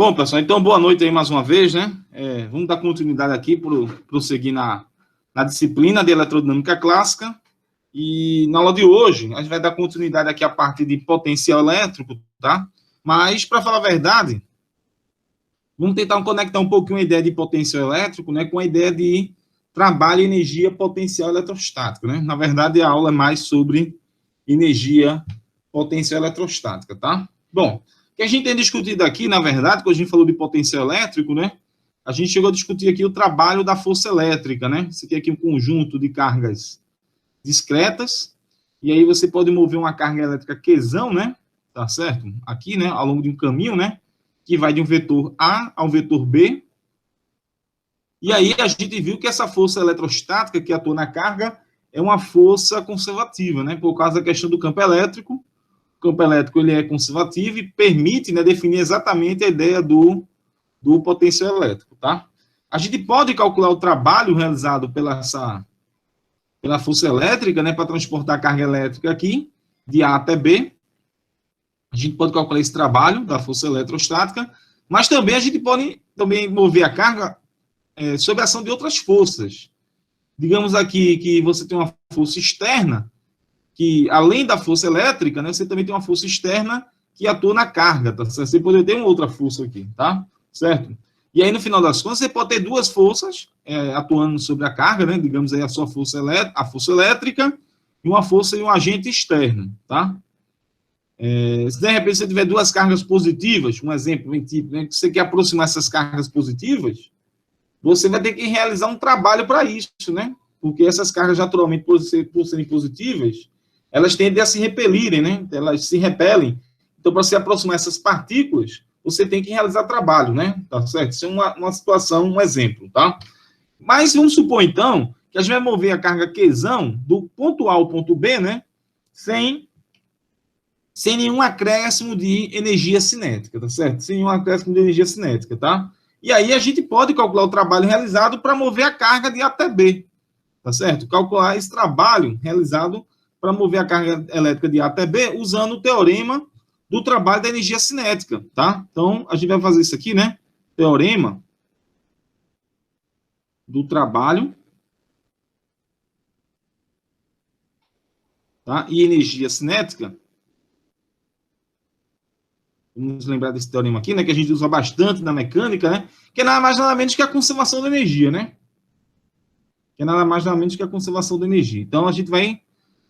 Bom, pessoal, então boa noite aí mais uma vez, né? Vamos dar continuidade aqui, prosseguir na disciplina de elerodinâmica clássica. E na aula de hoje, a gente vai dar continuidade aqui a partir de potencial elétrico, tá? Mas, para falar a verdade, vamos tentar conectar um pouquinho a ideia de potencial elétrico, né, com a ideia de trabalho e energia potencial eletrostática, né? Na verdade, a aula é mais sobre energia potencial eletrostática, tá? Bom, o que a gente tem discutido aqui, na verdade, quando a gente falou de potencial elétrico, né, a gente chegou a discutir aqui o trabalho da força elétrica, né? Você tem aqui um conjunto de cargas discretas, e aí você pode mover uma carga elétrica Qzão, né? Tá certo? Aqui, né, ao longo de um caminho, né, que vai de um vetor A ao vetor B. E aí a gente viu que essa força eletrostática que atua na carga é uma força conservativa, né? Por causa da questão do campo elétrico. O campo elétrico ele é conservativo e permite, né, definir exatamente a ideia do potencial elétrico, tá? A gente pode calcular o trabalho realizado pela força elétrica, né, para transportar a carga elétrica aqui, de A até B. A gente pode calcular esse trabalho da força eletrostática, mas também a gente pode mover a carga sob a ação de outras forças. Digamos aqui que você tem uma força externa, que além da força elétrica, né, você também tem uma força externa que atua na carga, tá? Você pode ter uma outra força aqui, tá? Certo? E aí, no final das contas, você pode ter duas forças atuando sobre a carga, né? Digamos aí a força elétrica e uma força e um agente externo, tá? Se de repente você tiver duas cargas positivas, um exemplo, né, que você quer aproximar essas cargas positivas, você vai ter que realizar um trabalho para isso, né? Porque essas cargas, naturalmente, por serem positivas, elas tendem a se repelirem, né? Elas se repelem. Então, para se aproximar essas partículas, você tem que realizar trabalho, né? Tá certo? Isso é uma situação, um exemplo, tá? Mas vamos supor, então, que a gente vai mover a carga Qzão do ponto A ao ponto B, né? Sem nenhum acréscimo de energia cinética, tá certo? Sem nenhum acréscimo de energia cinética, tá? E aí a gente pode calcular o trabalho realizado para mover a carga de A até B, tá certo? Calcular esse trabalho realizado para mover a carga elétrica de A até B usando o teorema do trabalho da energia cinética, tá? Então, a gente vai fazer isso aqui, né? Teorema do trabalho, tá? E energia cinética. Vamos lembrar desse teorema aqui, né? Que a gente usa bastante na mecânica, né? Que é nada mais nada menos que a conservação da energia, né? Que é nada mais nada menos que a conservação da energia. Então, a gente vai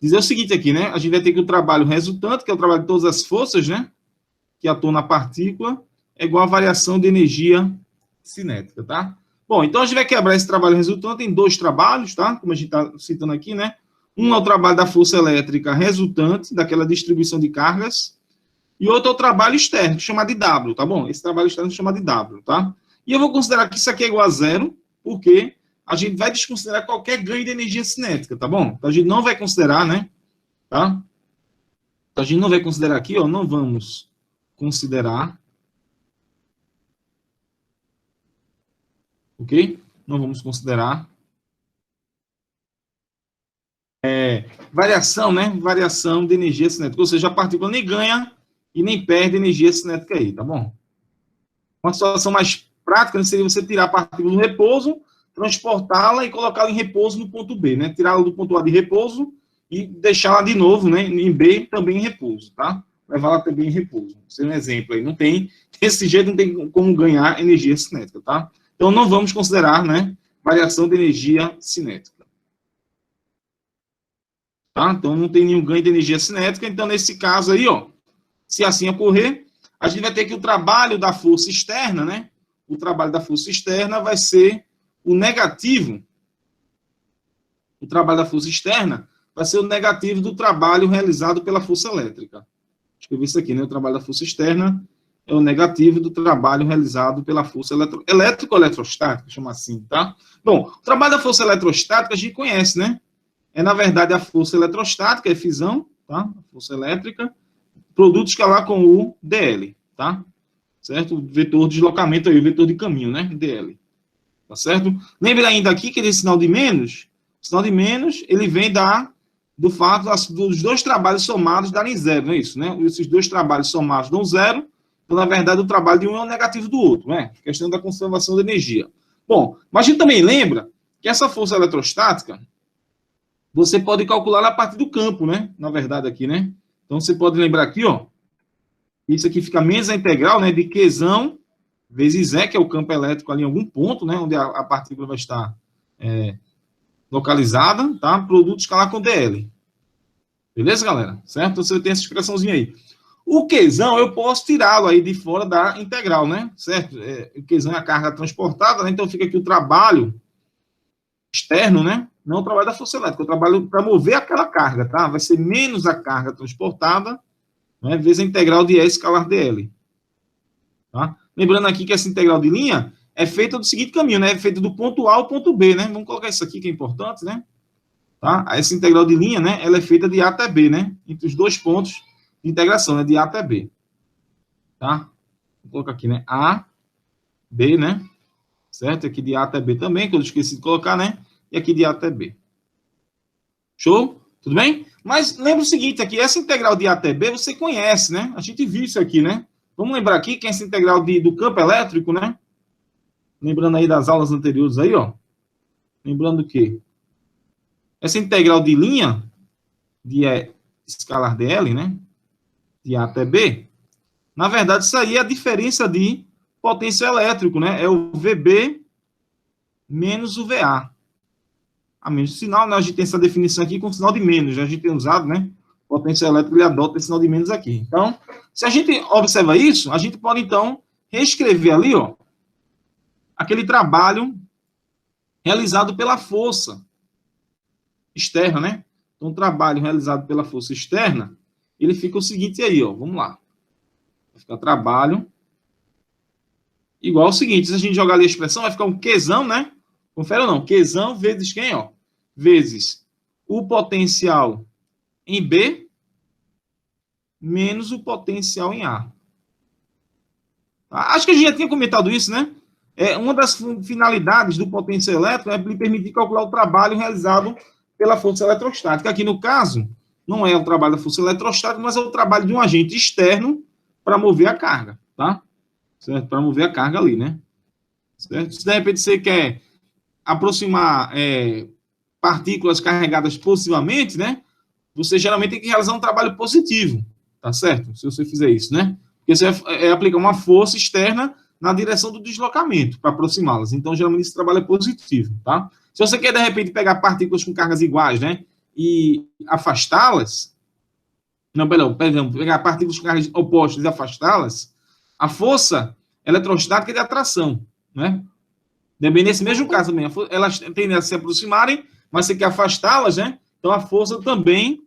dizer o seguinte aqui, né? A gente vai ter que o trabalho resultante, que é o trabalho de todas as forças, né? Que atuam na partícula, é igual a variação de energia cinética, tá? Bom, então a gente vai quebrar esse trabalho resultante em dois trabalhos, tá? Como a gente está citando aqui, né? Um é o trabalho da força elétrica resultante, daquela distribuição de cargas, e outro é o trabalho externo, que chama de W, tá bom? Esse trabalho externo se chama de W, tá? E eu vou considerar que isso aqui é igual a zero, porque a gente vai desconsiderar qualquer ganho de energia cinética, tá bom? Então a gente não vai considerar, né? Tá? Então a gente não vai considerar aqui, ó, não vamos considerar, ok? Não vamos considerar variação, né? Variação de energia cinética, ou seja, a partícula nem ganha e nem perde energia cinética aí, tá bom? Uma situação mais prática seria você tirar a partícula do repouso, transportá-la e colocá-la em repouso no ponto B, né? Tirá-la do ponto A de repouso e deixá-la de novo, né? Em B também em repouso, tá? Levá-la também em repouso. Esse é um exemplo aí. Não tem, desse jeito não tem como ganhar energia cinética, tá? Então não vamos considerar, né, variação de energia cinética. Tá? Então não tem nenhum ganho de energia cinética. Então nesse caso aí, ó, se assim ocorrer, a gente vai ter que o trabalho da força externa, né? O trabalho da força externa vai ser o negativo. O trabalho da força externa vai ser o negativo do trabalho realizado pela força elétrica. Escrevi isso aqui, né? O trabalho da força externa é o negativo do trabalho realizado pela força elétrico-eletrostática, chama assim, tá? Bom, o trabalho da força eletrostática a gente conhece, né? É, na verdade, a força eletrostática, é fissão, tá? A força elétrica, produto escalar com o dl, tá? Certo? O vetor de deslocamento aí, o vetor de caminho, né? dl. Tá certo? Lembra ainda aqui que esse sinal de menos, o sinal de menos, ele vem do fato dos dois trabalhos somados darem zero, não é isso, né? Esses dois trabalhos somados dão zero, Então, na verdade, o trabalho de um é o negativo do outro, né? Questão da conservação da energia. Bom, mas a gente também lembra que essa força eletrostática, você pode calcular a partir do campo, né? Na verdade, aqui, né? Então, você pode lembrar aqui, ó, isso aqui fica menos a integral, né, de Qzão vezes E, que é o campo elétrico ali em algum ponto, né, onde a partícula vai estar localizada, tá? Produto escalar com dl. Beleza, galera? Certo? Então, você tem essa expressãozinha aí. O Qzão, eu posso tirá-lo aí de fora da integral, né? Certo? O Qzão é a carga transportada, né? Então, fica aqui o trabalho externo, né? Não o trabalho da força elétrica, o trabalho para mover aquela carga, tá? Vai ser menos a carga transportada, né, vezes a integral de E escalar dl. Tá? Lembrando aqui que essa integral de linha é feita do seguinte caminho, né? É feita do ponto A ao ponto B, né? Vamos colocar isso aqui que é importante, né? Tá? Essa integral de linha, né? Ela é feita de A até B, né? Entre os dois pontos de integração, né? De A até B. Tá? Vou colocar aqui, né? A, B, né? Certo? Aqui de A até B também, que eu esqueci de colocar, né? E aqui de A até B. Show? Tudo bem? Mas lembra o seguinte aqui, essa integral de A até B você conhece, né? A gente viu isso aqui, né? Vamos lembrar aqui que essa integral do campo elétrico, né? Lembrando aí das aulas anteriores aí, ó. Lembrando que essa integral de linha de E escalar dl, né? De A até B, na verdade, isso aí é a diferença de potencial elétrico, né? É o VB menos o VA. A menos sinal, né? A gente tem essa definição aqui com sinal de menos. Já a gente tem usado, né? Potencial elétrico, ele adota esse sinal de menos aqui. Então, se a gente observa isso, a gente pode, então, reescrever ali, ó, aquele trabalho realizado pela força externa, né? Então, o trabalho realizado pela força externa, ele fica o seguinte aí, ó. Vamos lá. Vai ficar trabalho igual ao seguinte. Se a gente jogar ali a expressão, vai ficar um Qzão, né? Confere ou não? Qzão vezes quem, ó? Vezes o potencial em B menos o potencial em A. Acho que a gente já tinha comentado isso, né? Uma das finalidades do potencial elétrico é lhe permitir calcular o trabalho realizado pela força eletrostática. Aqui, no caso, não é o trabalho da força eletrostática, mas é o trabalho de um agente externo para mover a carga, tá? Certo? Para mover a carga ali, né? Certo? Se de repente você quer aproximar partículas carregadas positivamente, né? Você geralmente tem que realizar um trabalho positivo, tá certo? Se você fizer isso, né? Porque você vai aplicar uma força externa na direção do deslocamento para aproximá-las. Então, geralmente, esse trabalho é positivo, tá? Se você quer, de repente, pegar partículas com cargas iguais, né? E afastá-las, perdão, pegar partículas com cargas opostas e afastá-las, a força eletrostática é de atração, né? Também nesse mesmo caso também, elas tendem a se aproximarem, mas você quer afastá-las, né? Então, a força também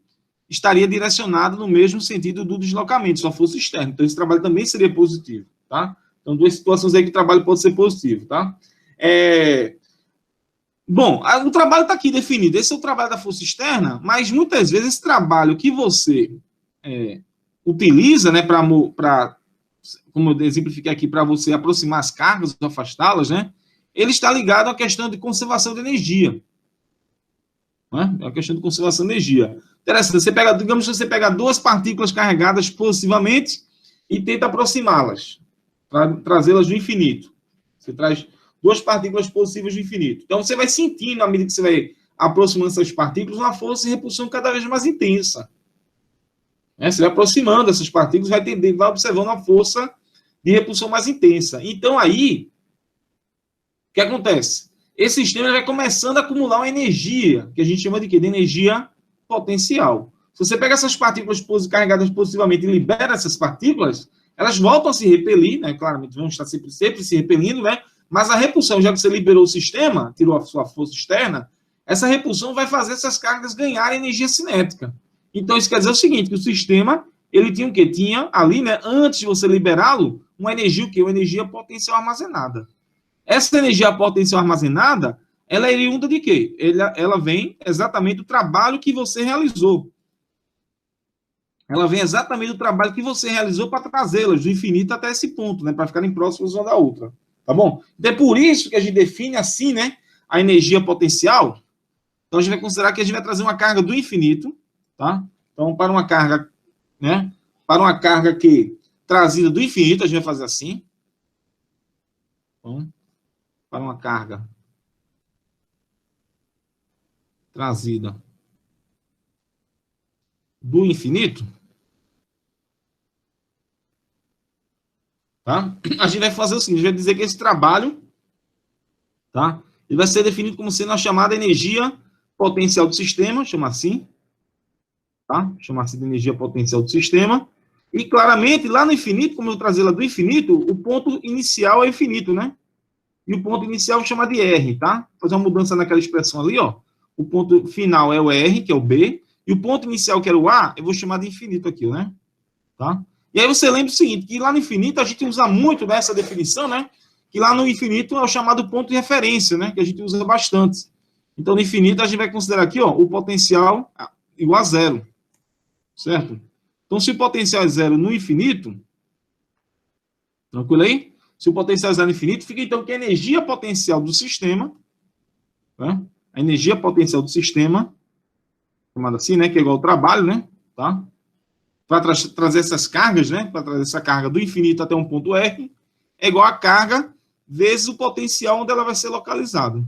estaria direcionada no mesmo sentido do deslocamento, só força externa. Então, esse trabalho também seria positivo, tá? Então, duas situações aí que o trabalho pode ser positivo, tá? Bom, o trabalho está aqui definido. Esse é o trabalho da força externa, mas muitas vezes esse trabalho que você utiliza, né, para, como eu exemplifiquei aqui, para você aproximar as cargas ou afastá-las, né, ele está ligado à questão de conservação de energia. Né? É uma questão de conservação de energia. Interessante, você pega, digamos que você pega duas partículas carregadas positivamente e tenta aproximá-las, trazê-las do infinito. Você traz duas partículas positivas do infinito. Então, você vai sentindo, à medida que você vai aproximando essas partículas, uma força de repulsão cada vez mais intensa. Você vai aproximando essas partículas, vai observando a força de repulsão mais intensa. Então, aí, o que acontece? Esse sistema vai começando a acumular uma energia, que a gente chama de quê? De energia potencial. Se você pega essas partículas carregadas positivamente e libera essas partículas, elas voltam a se repelir, né? Claramente vão estar sempre se repelindo, né? Mas a repulsão, já que você liberou o sistema, tirou a sua força externa, essa repulsão vai fazer essas cargas ganharem energia cinética. Então, isso quer dizer o seguinte, que o sistema, ele tinha o quê? Tinha ali, né, antes de você liberá-lo, uma energia o quê? Uma energia potencial armazenada. Essa energia potencial armazenada, ela é oriunda de quê? Ela vem exatamente do trabalho que você realizou. Ela vem exatamente do trabalho que você realizou para trazê-las do infinito até esse ponto, né? Para ficarem próximas uma da outra. Tá bom? Então, é por isso que a gente define assim, né? A energia potencial. Então, a gente vai considerar que a gente vai trazer uma carga do infinito, tá? Então, para uma carga, né? Para uma carga que trazida do infinito, a gente vai fazer assim. Então, para uma carga trazida do infinito, tá? A gente vai fazer o seguinte, a gente vai dizer que esse trabalho, tá? Ele vai ser definido como sendo a chamada energia potencial do sistema, chama assim, tá? Chama assim de energia potencial do sistema. E claramente, lá no infinito, como eu trazer lá do infinito, o ponto inicial é infinito, né? E o ponto inicial eu vou chamar de R, tá? Vou fazer uma mudança naquela expressão ali, ó. O ponto final é o R, que é o B, e o ponto inicial, que era o A, eu vou chamar de infinito aqui, né? Tá? E aí você lembra o seguinte, que lá no infinito a gente usa muito dessa definição, né? Que lá no infinito é o chamado ponto de referência, né? Que a gente usa bastante. Então, no infinito, a gente vai considerar aqui, ó, o potencial igual a zero, certo? Então, se o potencial é zero no infinito, tranquilo aí? Se o potencial é zero no infinito, fica então que a energia potencial do sistema, tá? A energia potencial do sistema, chamada assim, né? Que é igual ao trabalho, né? Tá? Para trazer essas cargas, né? Para trazer essa carga do infinito até um ponto R, é igual a carga vezes o potencial onde ela vai ser localizada.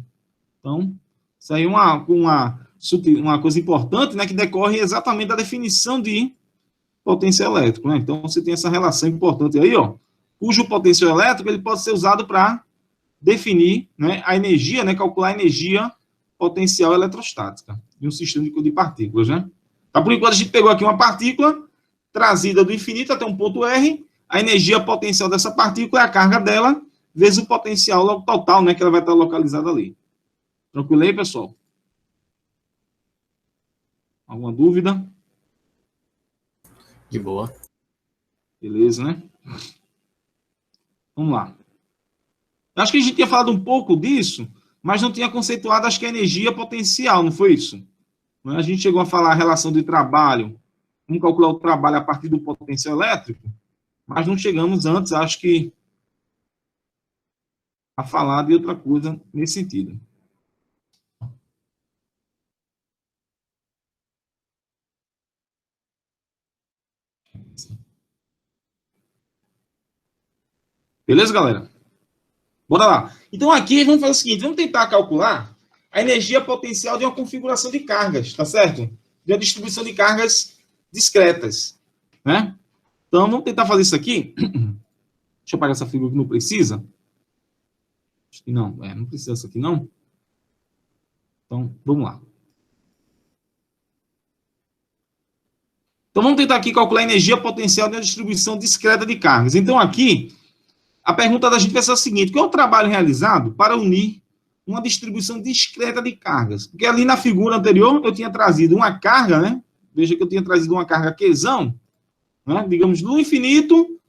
Então, isso aí é uma coisa importante, né? Que decorre exatamente da definição de potencial elétrico, né? Então, você tem essa relação importante aí, ó, cujo potencial elétrico ele pode ser usado para definir, né, a energia, né? Calcular a energia potencial eletrostática de um sistema de partículas, né? Tá, por enquanto, a gente pegou aqui uma partícula trazida do infinito até um ponto R, a energia potencial dessa partícula é a carga dela, vezes o potencial total, né, que ela vai estar localizada ali. Tranquilo aí, pessoal? Alguma dúvida? De boa. Beleza, né? Vamos lá. Acho que a gente tinha falado um pouco disso, mas não tinha conceituado, acho que a energia potencial, não foi isso? A gente chegou a falar a relação de trabalho, vamos calcular o trabalho a partir do potencial elétrico, mas não chegamos antes, acho que, a falar de outra coisa nesse sentido. Beleza, galera? Bora lá. Então, aqui, vamos fazer o seguinte, vamos tentar calcular a energia potencial de uma configuração de cargas, tá certo? De uma distribuição de cargas discretas, né? Então, vamos tentar fazer isso aqui. Deixa eu apagar essa figura que não precisa. Acho que não, não precisa dessa aqui, não. Então, vamos lá. Então, vamos tentar aqui calcular a energia potencial de uma distribuição discreta de cargas. Então, aqui, a pergunta da gente vai ser a seguinte: qual é o trabalho realizado para unir uma distribuição discreta de cargas? Porque ali na figura anterior, eu tinha trazido uma carga, né? Veja que eu tinha trazido uma carga Qzão, né? Digamos, do infinito,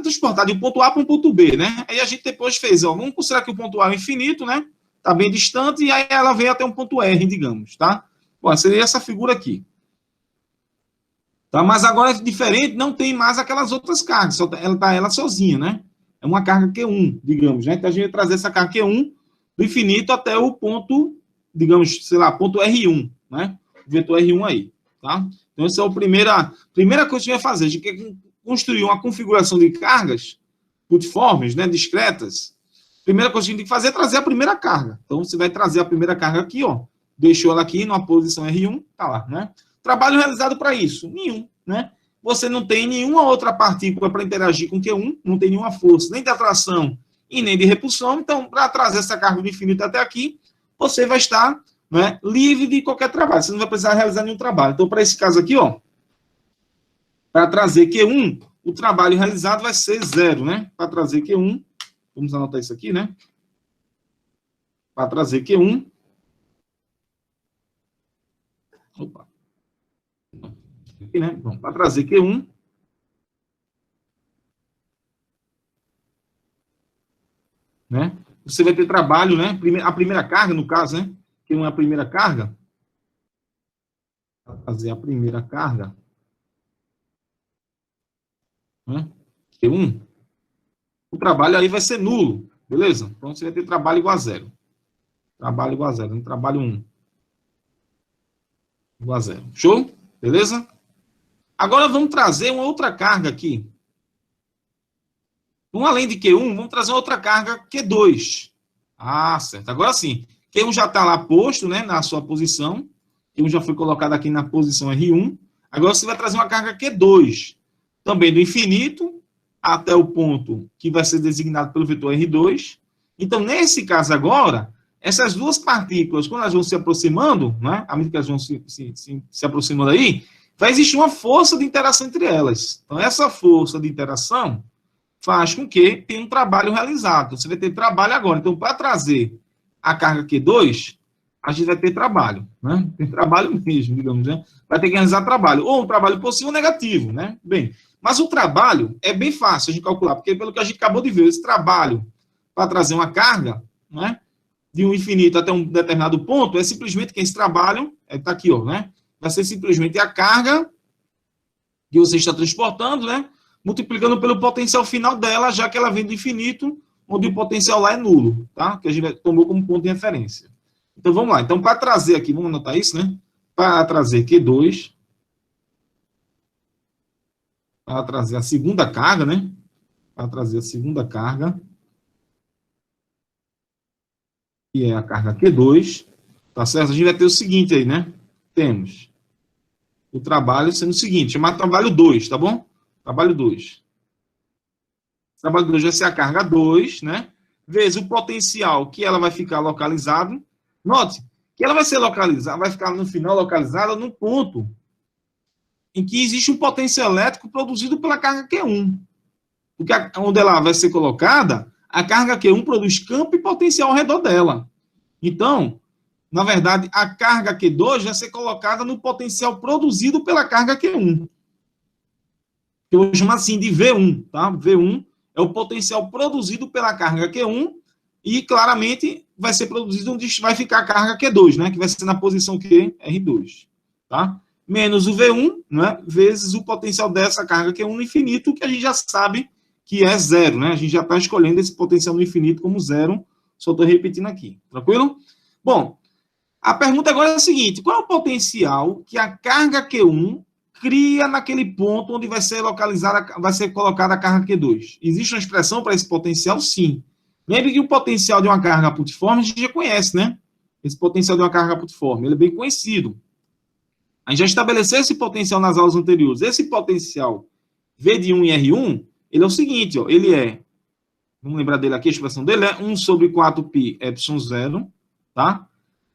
transportada de um ponto A para um ponto B, né? Aí a gente depois fez, ó, vamos considerar que o ponto A é infinito, né? Está bem distante, e aí ela veio até um ponto R, digamos, tá? Bom, seria essa figura aqui. Tá? Mas agora é diferente, não tem mais aquelas outras cargas, ela está ela sozinha, né? É uma carga Q1, digamos, né? Então a gente vai trazer essa carga Q1 do infinito até o ponto, digamos, sei lá, ponto R1, né? O vetor R1 aí, tá? Então essa é a primeira coisa que a gente vai fazer, a gente quer construir uma configuração de cargas multiformes, né, discretas. Primeira coisa que a gente tem que fazer é trazer a primeira carga. Então você vai trazer a primeira carga aqui, ó, deixou ela aqui numa posição R1, tá lá, né? Trabalho realizado para isso? Nenhum, né? Você não tem nenhuma outra partícula para interagir com Q1, não tem nenhuma força, nem de atração e nem de repulsão. Então, para trazer essa carga do infinito até aqui, você vai estar, né, livre de qualquer trabalho. Você não vai precisar realizar nenhum trabalho. Então, para esse caso aqui, ó, para trazer Q1, o trabalho realizado vai ser zero, né? Para trazer Q1, vamos anotar isso aqui, né? Para trazer Q1. Opa. Aqui, né? Bom, para trazer Q1, né? Você vai ter trabalho, né? A primeira carga, no caso, né? Q1 é a primeira carga. Para fazer a primeira carga, né? Q1, o trabalho aí vai ser nulo, beleza? Então você vai ter trabalho igual a zero. Trabalho igual a zero, trabalho 1. Igual a zero. Show? Beleza? Agora vamos trazer uma outra carga aqui. Então, além de Q1, vamos trazer outra carga Q2. Ah, certo. Agora sim. Q1 já está lá posto, né, na sua posição. Q1 já foi colocado aqui na posição R1. Agora você vai trazer uma carga Q2. Também do infinito até o ponto que vai ser designado pelo vetor R2. Então, nesse caso agora, essas duas partículas, quando elas vão se aproximando, né, à medida que elas vão se aproximando aí, vai existir uma força de interação entre elas. Então, essa força de interação faz com que tenha um trabalho realizado. Você vai ter trabalho agora. Então, para trazer a carga Q2, a gente vai ter trabalho, né? Tem trabalho mesmo, digamos, né? Vai ter que realizar trabalho. Ou um trabalho positivo ou negativo, né? Bem, mas o trabalho é bem fácil a gente calcular, porque pelo que a gente acabou de ver, esse trabalho para trazer uma carga, né? De um infinito até um determinado ponto, é simplesmente que esse trabalho, está aqui, ó, né? Vai ser simplesmente a carga que você está transportando, né? Multiplicando pelo potencial final dela, já que ela vem do infinito, onde o potencial lá é nulo, tá? Que a gente tomou como ponto de referência. Então, vamos lá. Então, para trazer aqui, vamos anotar isso, né? Para trazer Q2, para trazer a segunda carga, né? Para trazer a segunda carga, que é a carga Q2, tá certo? A gente vai ter o seguinte aí, né? Temos o trabalho sendo o seguinte, chamado trabalho 2, tá bom? Trabalho 2. Trabalho 2 vai ser a carga 2, né? Vezes o potencial que ela vai ficar localizado. Note que ela vai ser localizada, vai ficar no final localizada no ponto em que existe um potencial elétrico produzido pela carga Q1. Porque onde ela vai ser colocada, a carga Q1 produz campo e potencial ao redor dela. Então, na verdade, a carga Q2 vai ser colocada no potencial produzido pela carga Q1. Eu vou chamar assim de V1, tá? V1 é o potencial produzido pela carga Q1 e, claramente, vai ser produzido onde vai ficar a carga Q2, né? Que vai ser na posição Q, R2, tá? Menos o V1, né? Vezes o potencial dessa carga Q1 no infinito, que a gente já sabe que é zero, né? A gente já está escolhendo esse potencial no infinito como zero, só estou repetindo aqui, tranquilo? Bom, a pergunta agora é a seguinte, qual é o potencial que a carga Q1 cria naquele ponto onde vai ser localizada, vai ser colocada a carga Q2. Existe uma expressão para esse potencial? Sim. Lembre que o potencial de uma carga putiforme a gente já conhece, né? Esse potencial de uma carga putiforme, ele é bem conhecido. A gente já estabeleceu esse potencial nas aulas anteriores. Esse potencial V de 1 e R1, ele é o seguinte, ó, ele é, vamos lembrar dele aqui, a expressão dele é 1 sobre 4π epsilon 0, tá?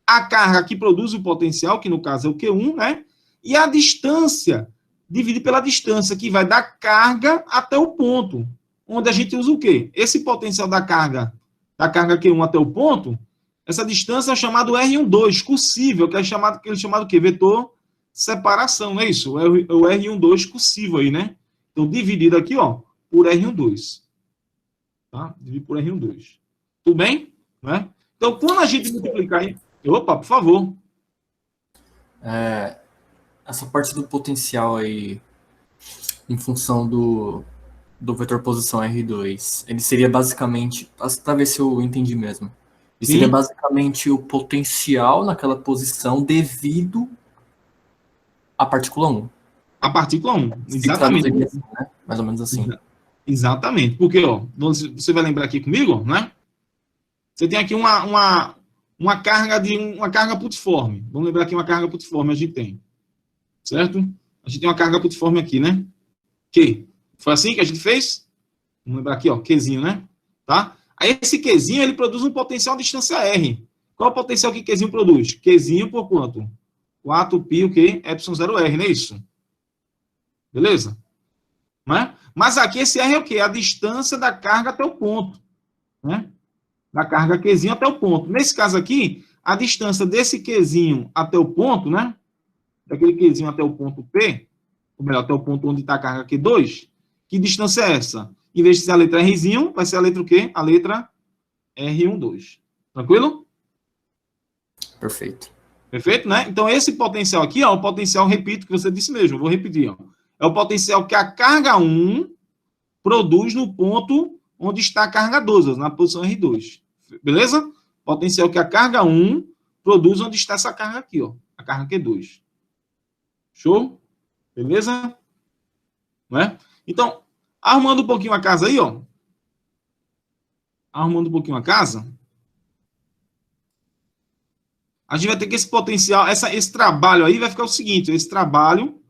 A carga que produz o potencial, que no caso é o Q1, né? E a distância, dividir pela distância, que vai da carga até o ponto, onde a gente usa o quê? Esse potencial da carga Q1 até o ponto, essa distância é chamado R12, cursível, que é chamado o quê? Vetor separação, não é isso? É o R12 cursivo aí, né? Então, dividido aqui, ó, por R12. Tá? Dividido por R12. Tudo bem? Né? Então, quando a gente multiplicar... Opa, por favor. Essa parte do potencial aí, em função do vetor posição R2, ele seria basicamente, para ver se eu entendi mesmo, ele seria basicamente o potencial naquela posição devido à partícula 1. A partícula 1, exatamente. Assim, né? Mais ou menos assim. Exatamente. Porque, ó, você vai lembrar aqui comigo, né? Você tem aqui uma carga putiforme. Vamos lembrar aqui uma carga putiforme a gente tem. Certo? A gente tem uma carga putiforme aqui, né? Q. Foi assim que a gente fez? Vamos lembrar aqui, ó, Qzinho, né? Tá? Aí esse Qzinho, ele produz um potencial à distância R. Qual é o potencial que Qzinho produz? Qzinho por quanto? 4π, o quê? Epsilon 0R, não é isso? Beleza? Né? Mas aqui esse R é o quê? A distância da carga até o ponto. Né? Da carga Qzinho até o ponto. Nesse caso aqui, a distância desse Qzinho até o ponto, né? Daquele Qzinho até o ponto P, ou melhor, até o ponto onde está a carga Q2, que distância é essa? Em vez de ser a letra Rzinho, vai ser a letra o quê? A letra R12. Tranquilo? Perfeito. Perfeito, né? Então, esse potencial aqui, ó, o potencial, repito, que você disse mesmo, vou repetir, ó. É o potencial que a carga 1 produz no ponto onde está a carga 2, na posição R2. Beleza? Potencial que a carga 1 produz onde está essa carga aqui, ó, a carga Q2. Show? Beleza? não é? Então, arrumando um pouquinho a casa aí, ó. Arrumando um pouquinho a casa, a gente vai ter que esse potencial, esse trabalho aí vai ficar o seguinte, esse trabalho,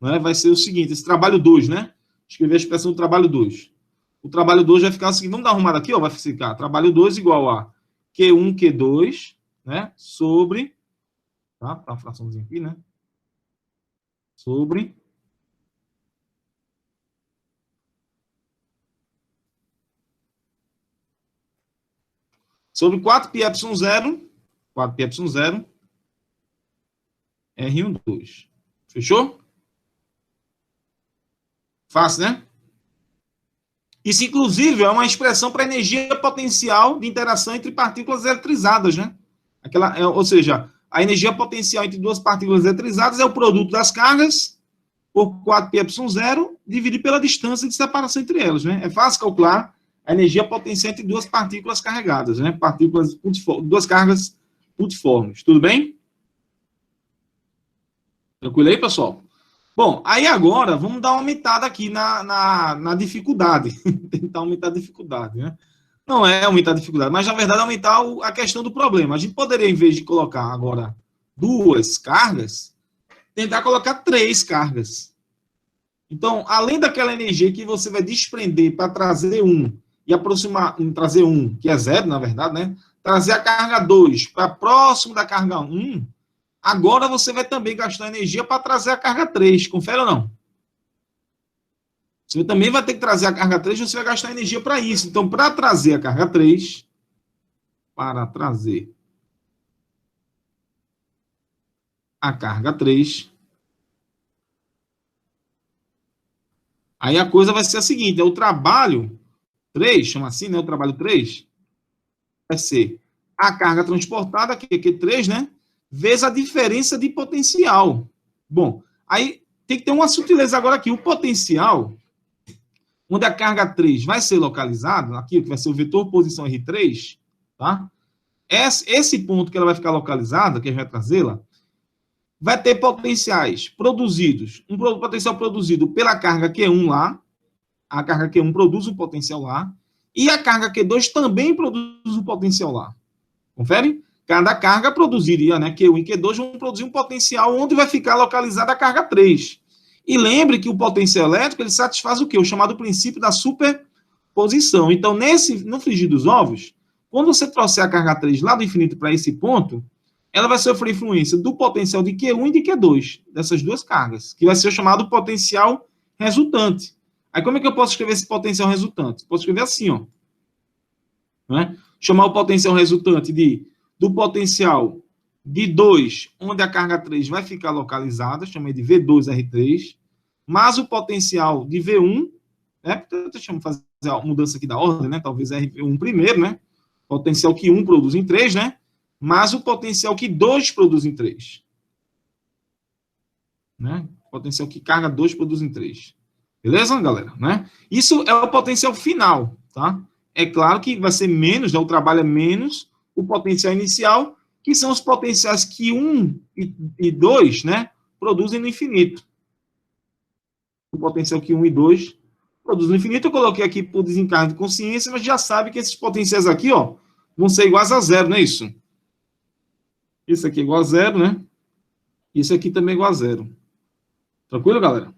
né, vai ser o seguinte, esse trabalho 2, né? Escrever a expressão do trabalho 2. O trabalho 2 vai ficar o seguinte, vamos dar uma arrumada aqui, ó, vai ficar trabalho 2 igual a Q1, Q2, né, sobre, tá, tá uma fraçãozinha aqui, né, sobre sobre 4πε0, 4πε0, R1, 2. Fechou? Fácil, né? Isso, inclusive, é uma expressão para energia potencial de interação entre partículas eletrizadas, né? Ou seja, a energia potencial entre duas partículas eletrizadas é o produto das cargas por 4πε0 dividido pela distância de separação entre elas, né? É fácil calcular a energia potencial entre duas partículas carregadas, né? Duas cargas multiformes. Tudo bem? Tranquilo aí, pessoal? Bom, aí agora vamos dar uma aumentada aqui na dificuldade. Tentar aumentar a dificuldade, né? Não é aumentar a dificuldade, mas na verdade aumentar a questão do problema. A gente poderia, em vez de colocar agora 2 cargas, tentar colocar 3 cargas. Então, além daquela energia que você vai desprender para trazer 1 e aproximar, trazer 1, que é 0, na verdade, né? Trazer a carga 2 para próximo da carga 1, agora você vai também gastar energia para trazer a carga 3. Confere ou não? Você também vai ter que trazer a carga 3, você vai gastar energia para isso. Então, para trazer a carga 3, para trazer a carga 3, aí a coisa vai ser a seguinte, o trabalho 3, chama assim, né? O trabalho 3 vai ser a carga transportada, que é Q3, né? Vezes a diferença de potencial. Bom, aí tem que ter uma sutileza agora aqui. O potencial, onde a carga 3 vai ser localizada, aqui que vai ser o vetor posição R3, tá? Esse ponto que ela vai ficar localizada, que a gente vai trazê-la, vai ter potenciais produzidos, um potencial produzido pela carga Q1 lá, a carga Q1 produz um potencial lá, e a carga Q2 também produz um potencial lá. Confere? Cada carga produziria, né, Q1 e Q2 vão produzir um potencial onde vai ficar localizada a carga 3. E lembre que o potencial elétrico, ele satisfaz o quê? O chamado princípio da superposição. Então, no frigir dos ovos, quando você trouxer a carga 3 lá do infinito para esse ponto, ela vai sofrer influência do potencial de Q1 e de Q2, dessas duas cargas, que vai ser o chamado potencial resultante. Aí, como é que eu posso escrever esse potencial resultante? Posso escrever assim, ó. Né? Chamar o potencial resultante do potencial de 2, onde a carga 3 vai ficar localizada, chamei de V2R3, mais o potencial de V1, né? Deixa eu fazer a mudança aqui da ordem, né? Talvez R1 primeiro, né? Potencial que 1 produz em 3, né? Mais o potencial que 2 produz em 3. Né? Potencial que carga 2 produz em 3. Beleza, galera? Né? Isso é o potencial final, tá? É claro que vai ser menos, né? O trabalho é menos o potencial inicial, que são os potenciais que 1 e 2, né, produzem no infinito. O potencial que 1 e 2 produzem no infinito, eu coloquei aqui por desencargo de consciência, mas já sabe que esses potenciais aqui, ó, vão ser iguais a 0, não é isso? Isso aqui é igual a 0, né? Isso aqui também é igual a 0. Tranquilo, galera?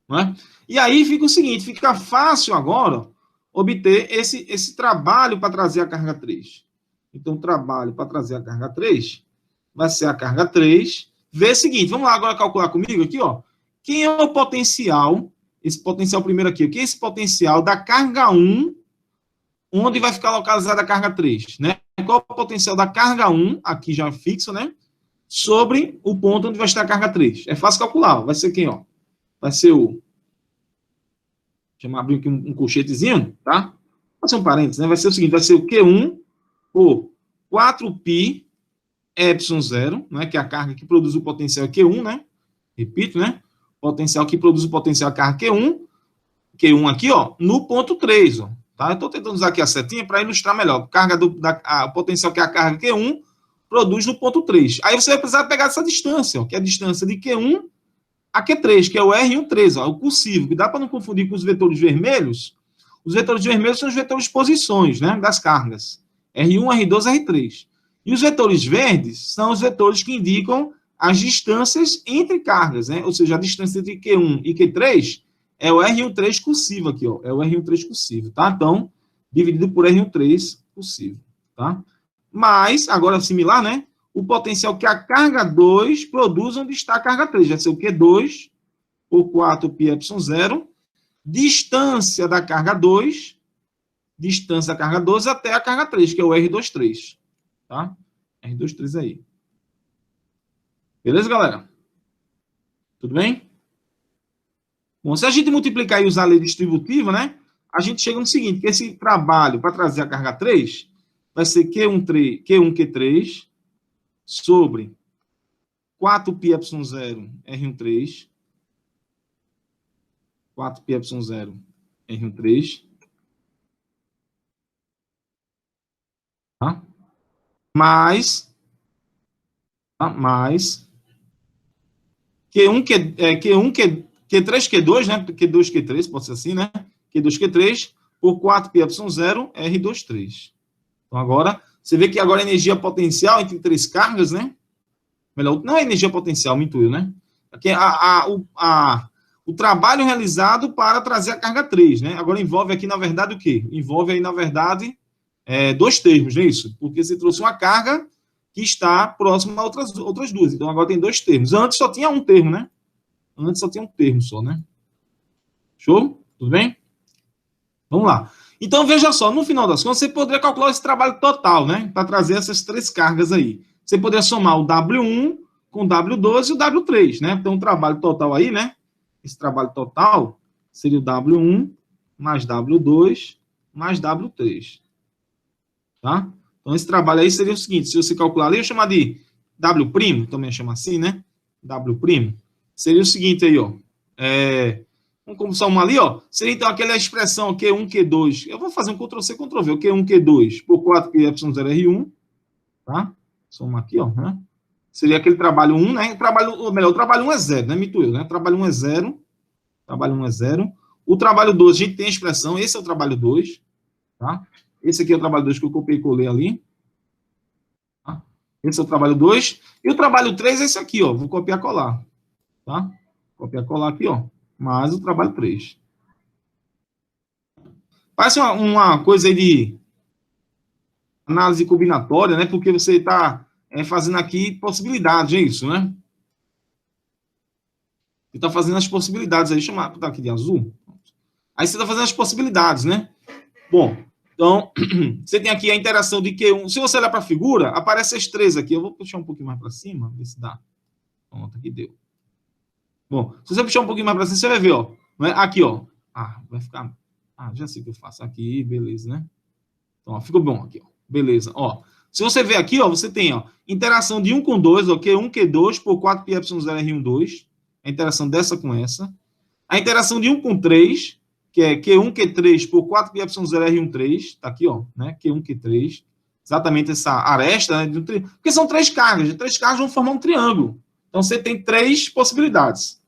Não é? E aí fica o seguinte, fica fácil agora obter esse trabalho para trazer a carga 3. Então, o trabalho para trazer a carga 3 vai ser a carga 3. Vê o seguinte, vamos lá agora calcular comigo aqui, ó. Quem é o potencial, esse potencial primeiro aqui, quem é esse potencial da carga 1, onde vai ficar localizada a carga 3, né? Qual é o potencial da carga 1, aqui já fixo, né? Sobre o ponto onde vai estar a carga 3. É fácil calcular, ó. Vai ser quem, ó? Vai ser o... Deixa eu abrir aqui um colchetezinho, tá? Vai ser um parênteses, né? Vai ser o seguinte, vai ser o Q1 por 4π ε0, né, que é a carga que produz o potencial Q1, né? Repito, né? Potencial que produz o potencial carga Q1 aqui, ó, no ponto 3, ó, tá? Eu estou tentando usar aqui a setinha para ilustrar melhor. O potencial que a carga Q1 produz no ponto 3. Aí você vai precisar pegar essa distância, ó, que é a distância de Q1 a Q3, que é o R13, ó, o cursivo, que dá para não confundir com os vetores vermelhos. Os vetores vermelhos são os vetores de posições, né, das cargas. R1, R2, R3. E os vetores verdes são os vetores que indicam as distâncias entre cargas, né? Ou seja, a distância entre Q1 e Q3 é o R13 cursivo aqui, ó. É o R13 cursivo, tá? Então, dividido por R13 cursivo, tá? Mas, agora similar, né? O potencial que a carga 2 produz onde está a carga 3. Vai ser o Q2 por 4 πε0, distância da carga 2, distância da carga 2 até a carga 3, que é o R23, tá? R23 aí. Beleza, galera? Tudo bem? Bom, se a gente multiplicar e usar a lei distributiva, né? A gente chega no seguinte, que esse trabalho para trazer a carga 3 vai ser Q1Q3 sobre 4 πε0 R13, 4 πε0 R13, tá? Mais Q3, Q2, né? Q2, Q3, pode ser assim, né? Q2, Q3 por 4 πε0 R23. Então, agora, você vê que agora a energia potencial entre três cargas, né? Melhor, não é energia potencial, minto eu, né? Aqui é o trabalho realizado para trazer a carga 3, né? Agora envolve aqui, na verdade, o quê? Envolve aí, na verdade, dois termos, não é isso? Porque você trouxe uma carga que está próxima a outras duas. Então, agora tem dois termos. Antes só tinha um termo, né? Antes só tinha um termo só, né? Show? Tudo bem? Vamos lá. Então, veja só, no final das contas, você poderia calcular esse trabalho total, né? Para trazer essas três cargas aí. Você poderia somar o W1 com o W2 e o W3, né? Então, o trabalho total aí, né? Esse trabalho total seria o W1 mais W2 mais W3. Tá? Então, esse trabalho aí seria o seguinte, se você calcular ali, eu chamar de W', também chama assim, né? W', seria o seguinte aí, ó. Vamos somar ali, ó. Seria então aquela expressão Q1, Q2. Eu vou fazer um Ctrl+C, Ctrl+V. O Q1, Q2 por 4 πε0R1. Tá? Somar aqui, ó. Né? Seria aquele trabalho 1, né? O trabalho 1 é 0, né? Mito eu, né? Trabalho 1 é 0. Trabalho 1 é 0. O trabalho 2, a gente tem a expressão. Esse é o trabalho 2. Tá? Esse aqui é o trabalho 2 que eu copiei e colei ali. Tá? Esse é o trabalho 2. E o trabalho 3 é esse aqui, ó. Vou copiar e colar. Tá? Copiar e colar aqui, ó. Mais o trabalho 3. Parece uma coisa aí de análise combinatória, né? Porque você está fazendo aqui possibilidades, é isso, né? Você está fazendo as possibilidades aí. Deixa eu botar aqui de azul. Aí você está fazendo as possibilidades, né? Bom, então, você tem aqui a interação de Q1. Se você olhar para a figura, aparece as três aqui. Eu vou puxar um pouquinho mais para cima, ver se dá. Pronto, aqui deu. Bom, se você puxar um pouquinho mais para cima, você vai ver, ó. Aqui, ó. Vai ficar... já sei o que eu faço. Aqui, beleza, né? Então, ó, ficou bom aqui, ó. Beleza, ó. Se você ver aqui, ó, você tem, ó, interação de 1 com 2, ó, Q1, Q2 por 4 πε0R1, 2. A interação dessa com essa. A interação de 1 com 3, que é Q1, Q3 por 4 πε0R1, 3. Tá aqui, ó, né? Q1, Q3. Exatamente essa aresta, né? Porque são três cargas. Três cargas vão formar um triângulo. Então, você tem três possibilidades.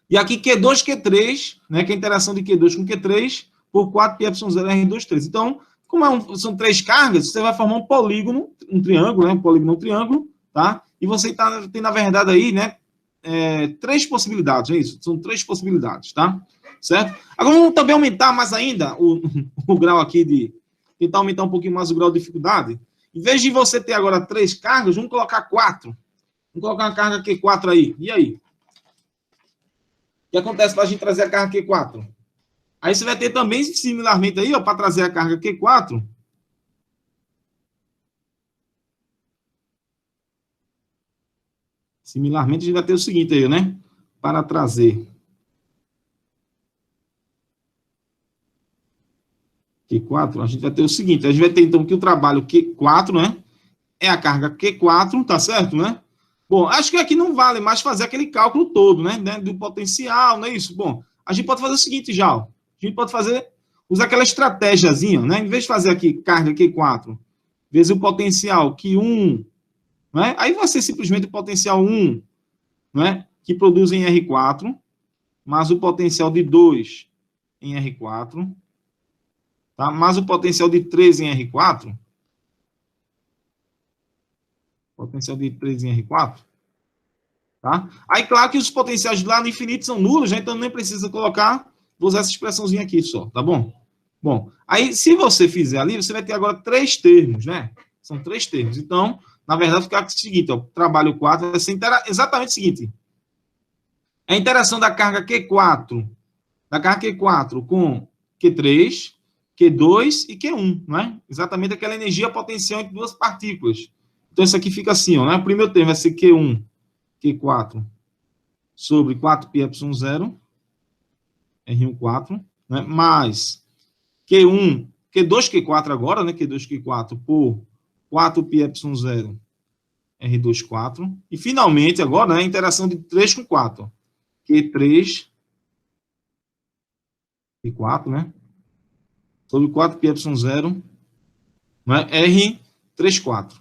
E aqui, Q2, Q3, né, que é a interação de Q2 com Q3, por 4 πε0R2, 3. Então, como são três cargas, você vai formar um polígono, um triângulo, né, um polígono, um triângulo, tá? E você tem, na verdade, aí, né, três possibilidades, é isso? São três possibilidades, tá? Certo? Agora, vamos também aumentar mais ainda o grau aqui tentar aumentar um pouquinho mais o grau de dificuldade. Em vez de você ter agora três cargas, vamos colocar 4. Vamos colocar uma carga Q4 aí. E aí? O que acontece para a gente trazer a carga Q4? Aí você vai ter também, similarmente aí, ó, para trazer a carga Q4. Similarmente, a gente vai ter o seguinte aí, né? Para trazer Q4, a gente vai ter o seguinte. A gente vai ter, então, que o trabalho Q4, né? É a carga Q4, tá certo, né? Bom, acho que aqui não vale mais fazer aquele cálculo todo, né? Do potencial, não é isso? Bom, a gente pode fazer o seguinte já, ó. A gente pode usar aquela estratégiazinha, né? Em vez de fazer aqui carga Q4, vezes o potencial Q1, né? Aí vai ser simplesmente o potencial 1, né? que produzem R4, mais o potencial de 2 em R4, tá? Mais o potencial de 3 em R4, potencial de 3 em R4, tá? Aí, claro que os potenciais lá no infinito são nulos, né? Então nem precisa colocar, vou usar essa expressãozinha aqui só, tá bom? Bom, aí se você fizer ali, você vai ter agora 3 termos, né? São 3 termos. Então, na verdade, fica o seguinte, ó, trabalho 4 vai ser exatamente o seguinte. A interação da carga Q4, com Q3, Q2 e Q1, não é? Exatamente aquela energia potencial entre duas partículas. Então, isso aqui fica assim, ó, né? O primeiro termo vai ser Q1, Q4, sobre 4πε0, R1, 4, né? Mais Q1, Q2, Q4 agora, né? Q2, Q4 por 4πε0, R2, 4. E, finalmente, agora, né? A interação de 3 com 4. Q3, Q4, né? Sobre 4πε0, né? R3, 4.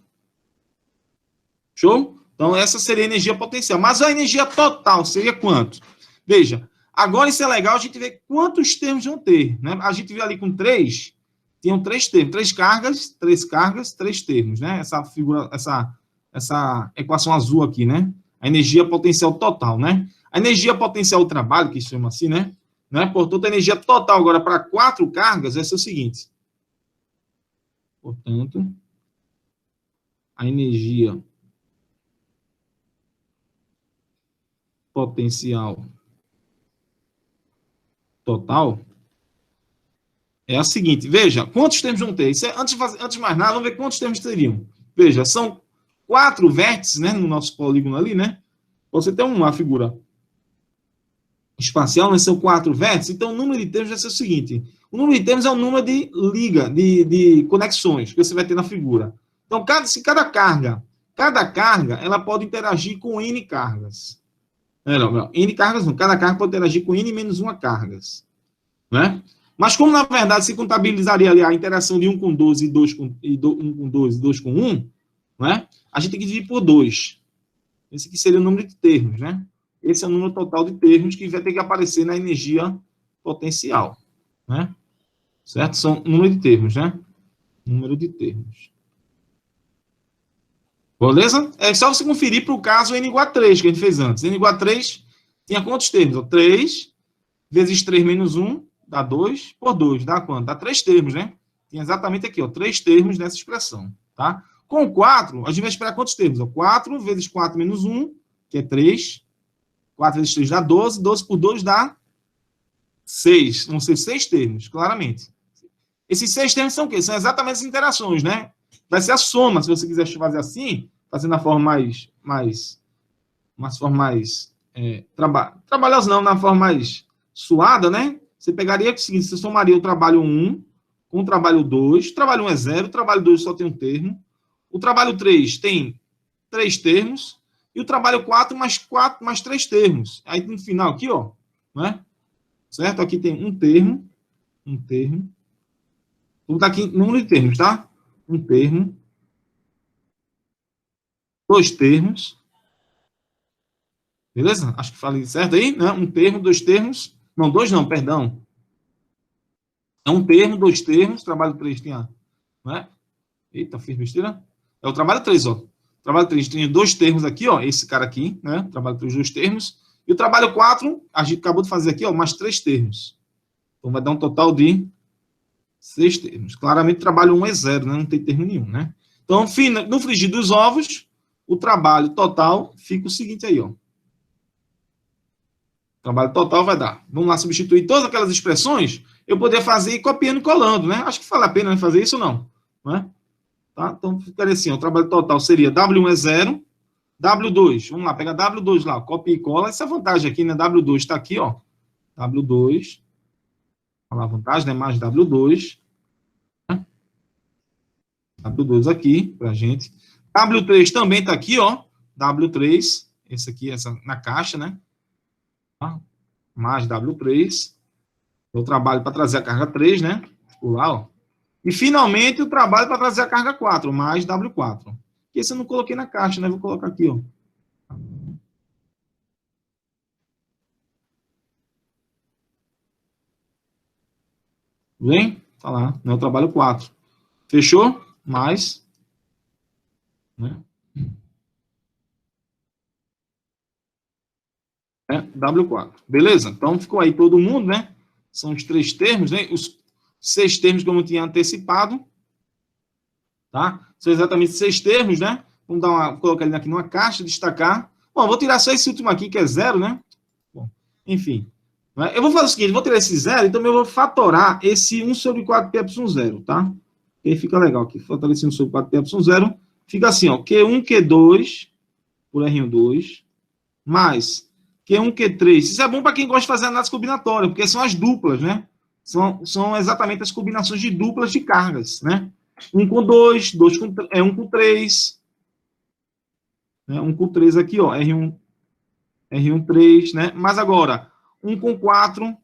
Show? Então, essa seria a energia potencial. Mas a energia total seria quanto? Veja, agora isso é legal a gente ver quantos termos vão ter, né? A gente viu ali com 3, tinham 3 termos, 3 cargas, 3 termos, né? Essa figura, essa equação azul aqui, né? A energia potencial total, né? A energia potencial do trabalho, que se chama assim, né? Portanto, a energia total agora para 4 cargas vai ser o seguinte. Portanto, a energia potencial total é a seguinte. Veja, quantos termos vão ter? Isso é, antes de mais nada, vamos ver quantos termos teriam. Veja, são 4 vértices, né, no nosso polígono ali, né? Você tem uma figura espacial, né, são 4 vértices, então o número de termos vai ser o seguinte. O número de termos é o número de liga, de conexões que você vai ter na figura. Então, cada carga, ela pode interagir com N cargas. Não, N cargas não. Cada carga pode interagir com N menos 1 cargas. Né? Mas como, na verdade, se contabilizaria ali a interação de 1 com 12 e 2 com 1 com 2 e 2 com 1, né? A gente tem que dividir por 2. Esse aqui seria o número de termos, né? Esse é o número total de termos que vai ter que aparecer na energia potencial. Né? Certo? São número de termos, né? Número de termos. Beleza? É só você conferir para o caso N igual a 3, que a gente fez antes. N igual a 3 tinha quantos termos? 3 vezes 3 menos 1 dá 2 por 2. Dá quanto? Dá 3 termos, né? Tinha exatamente aqui, ó, 3 termos nessa expressão. Tá? Com 4, a gente vai esperar quantos termos? Ó, 4 vezes 4 menos 1, que é 3. 4 vezes 3 dá 12. 12 por 2 dá 6. Vão ser 6 termos, claramente. Esses 6 termos são o quê? São exatamente as interações, né? Vai ser a soma, se você quiser fazer assim, fazendo a forma trabalhosa não, na forma mais suada, né? Você pegaria o seguinte, você somaria o trabalho 1 com o trabalho 2, o trabalho 1 é 0, o trabalho 2 só tem um termo, o trabalho 3 tem 3 termos, e o trabalho 4 mais 3 termos. Aí no final aqui, ó, né? Certo? Aqui tem um termo, vou botar aqui número de termos, tá? Um termo, 2 termos, beleza? Acho que falei certo aí, né? Um termo, 2 termos, não, 2 não, perdão. É um termo, 2 termos, trabalho 3 tem a, né? Eita, fiz besteira. É o trabalho 3, ó. Trabalho 3 tem 2 termos aqui, ó, esse cara aqui, né? Trabalho 3, 2 termos. E o trabalho 4, a gente acabou de fazer aqui, ó, mais 3 termos. Então vai dar um total de 6 termos. Claramente, o trabalho 1 é 0, né? Não tem termo nenhum, né? Então, no frigir dos ovos, o trabalho total fica o seguinte aí, ó. O trabalho total vai dar. Vamos lá substituir todas aquelas expressões. Eu poderia fazer copiando e colando, né? Acho que vale a pena fazer isso ou não, né? Tá? Então, ficaria assim, ó, o trabalho total seria W1 é 0, W2, vamos lá, pega W2 lá, copia e cola. Essa vantagem aqui, né? W2 está aqui, ó. W2, olha lá a vantagem, né? Mais W2. Né? W2 aqui, pra gente. W3 também está aqui, ó. W3, esse aqui, essa na caixa, né? Mais W3. Eu trabalho para trazer a carga 3, né? Ficou lá, ó. E, finalmente, o trabalho para trazer a carga 4, mais W4. Que esse eu não coloquei na caixa, né? Vou colocar aqui, ó. Tudo bem? Tá lá, né? Eu trabalho 4. Fechou? Mais, né? W4. Beleza? Então ficou aí todo mundo, né? São os 3 termos, né? Os 6 termos que eu não tinha antecipado, tá? São exatamente 6 termos, né? Vamos colocar ele aqui numa caixa, destacar. Bom, vou tirar só esse último aqui, que é 0, né? Bom, enfim. Eu vou fazer o seguinte, vou tirar esse 0 e também eu vou fatorar esse 1 sobre 4 pi epsilon 0, tá? E aí fica legal aqui. Fatorar esse 1 sobre 4 pi epsilon 0. Fica assim, ó. Q1, Q2 por R12 mais Q1, Q3. Isso é bom para quem gosta de fazer análise combinatória, porque são as duplas, né? São exatamente as combinações de duplas de cargas, né? 1 com 2, 1 com 3, né? 1 com 3 aqui, ó, R1, 3, né? Mas agora, 1 com 4,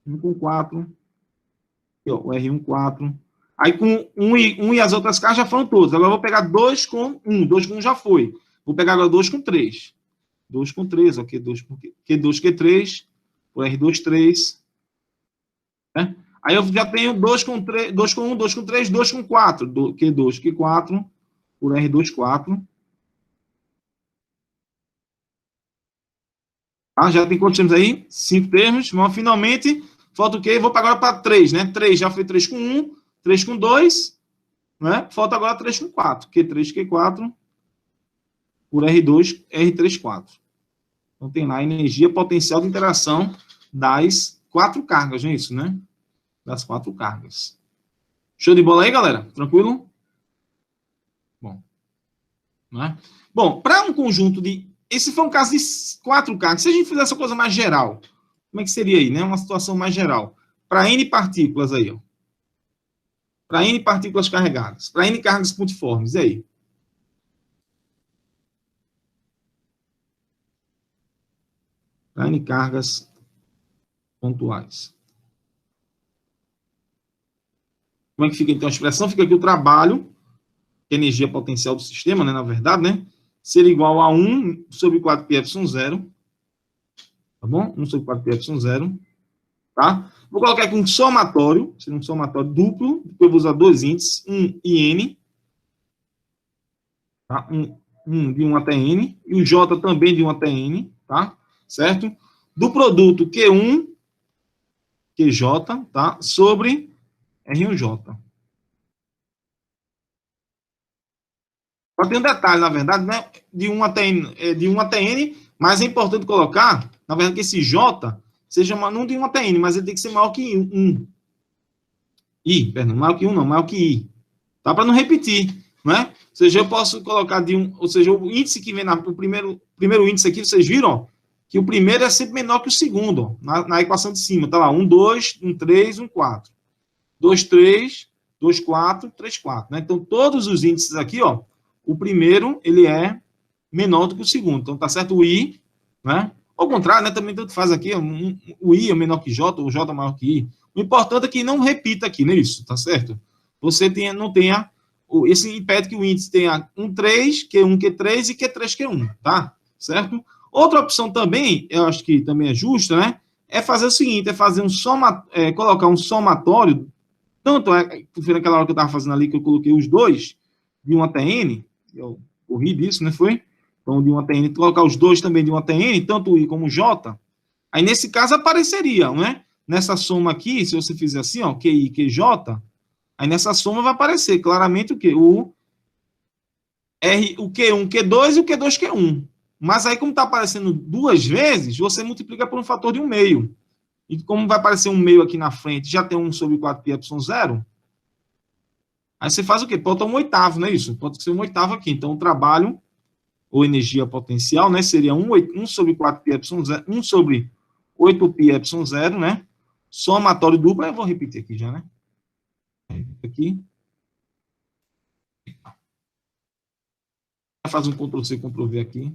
1 com 4, aqui, ó, o R1, 4. Aí com 1 e as outras cargas já foram todas. Agora eu vou pegar 2 com 1, 2 com 1 já foi. Vou pegar agora 2 com 3. 2 com 3, ó, Q2, Q3, por R2, 3. Né? Aí eu já tenho 2 com 3, 2 com 1, 2 com 3, 2 com 4. Q2, Q4, por R2, 4. Tá? Já tem quantos termos aí? 5 termos. Mas, finalmente, falta o quê? Vou agora para 3, né? 3 já foi 3 com 1, 3 com 2, né? Falta agora 3 com 4. Q3, Q4, por R2, R3, 4. Então tem lá a energia potencial de interação das 4 cargas, não é isso, né? Das 4 cargas. Show de bola aí, galera? Tranquilo? Bom. Né? Bom, para um conjunto de... Esse foi um caso de 4 cargas. Se a gente fizesse essa coisa mais geral, como é que seria aí, né? Uma situação mais geral. Para N partículas aí, ó. Para N partículas carregadas. Para N cargas pontiformes. E aí? Para N cargas pontuais. Como é que fica, então, a expressão? Fica aqui o trabalho, que é a energia potencial do sistema, né? Na verdade, né? Ser igual a 1 sobre 4 pi epsilon 0. Tá bom? 1 sobre 4 pi epsilon 0. Tá? Vou colocar aqui um somatório, seria um somatório duplo, depois eu vou usar dois índices, 1 e N, tá? 1 de 1 até N, e o J também de 1 até N, tá? Certo? Do produto Q1, QJ, tá? Sobre R1J. Só tem um detalhe, na verdade, né? De 1 até N, mas é importante colocar, na verdade, que esse J seja não de 1 até N, mas ele tem que ser maior que 1. Perdão, maior que 1 não, maior que I. Tá? Para não repetir, né? Ou seja, eu posso colocar ou seja, o índice que vem o primeiro índice aqui, vocês viram que o primeiro é sempre menor que o segundo, na equação de cima. Tá lá, 1, 2, 1, 3, 1, 4. 2, 3, 2, 4, 3, 4. Né? Então, todos os índices aqui, ó, o primeiro, ele é menor do que o segundo. Então, tá certo o I, né? Ao contrário, né? Também tanto faz aqui, o I é menor que J, o J é maior que I. O importante é que não repita aqui, não é isso? Tá certo? Você não tenha... Esse impede que o índice tenha 1, 3, Q1, Q3 e Q3, Q1, tá? Certo? Outra opção também, eu acho que também é justa, né? É fazer o seguinte, é fazer colocar um somatório, tanto foi naquela hora que eu estava fazendo ali, que eu coloquei os dois, de 1 até N, eu corri disso, né? Foi? Então, de 1 até N, colocar os dois também de 1 até N, tanto o I como o J, aí nesse caso apareceria, né? Nessa soma aqui, se você fizer assim, ó, QI, QJ, aí nessa soma vai aparecer claramente o quê? O Q1, Q2 e o Q2, Q1. Mas aí, como está aparecendo duas vezes, você multiplica por um fator de 1/2. E como vai aparecer 1/2 aqui na frente, já tem 1 sobre 4 pi epsilon 0, aí você faz o quê? Bota 1/8, não é isso? Pode ser 1/8 aqui. Então, o trabalho, ou energia potencial, né, seria 1 sobre 4 pi epsilon 0, 1 sobre 8 pi epsilon 0, né? Somatório duplo, eu vou repetir aqui já, né? Aqui. Faz um Ctrl+C, Ctrl+V aqui.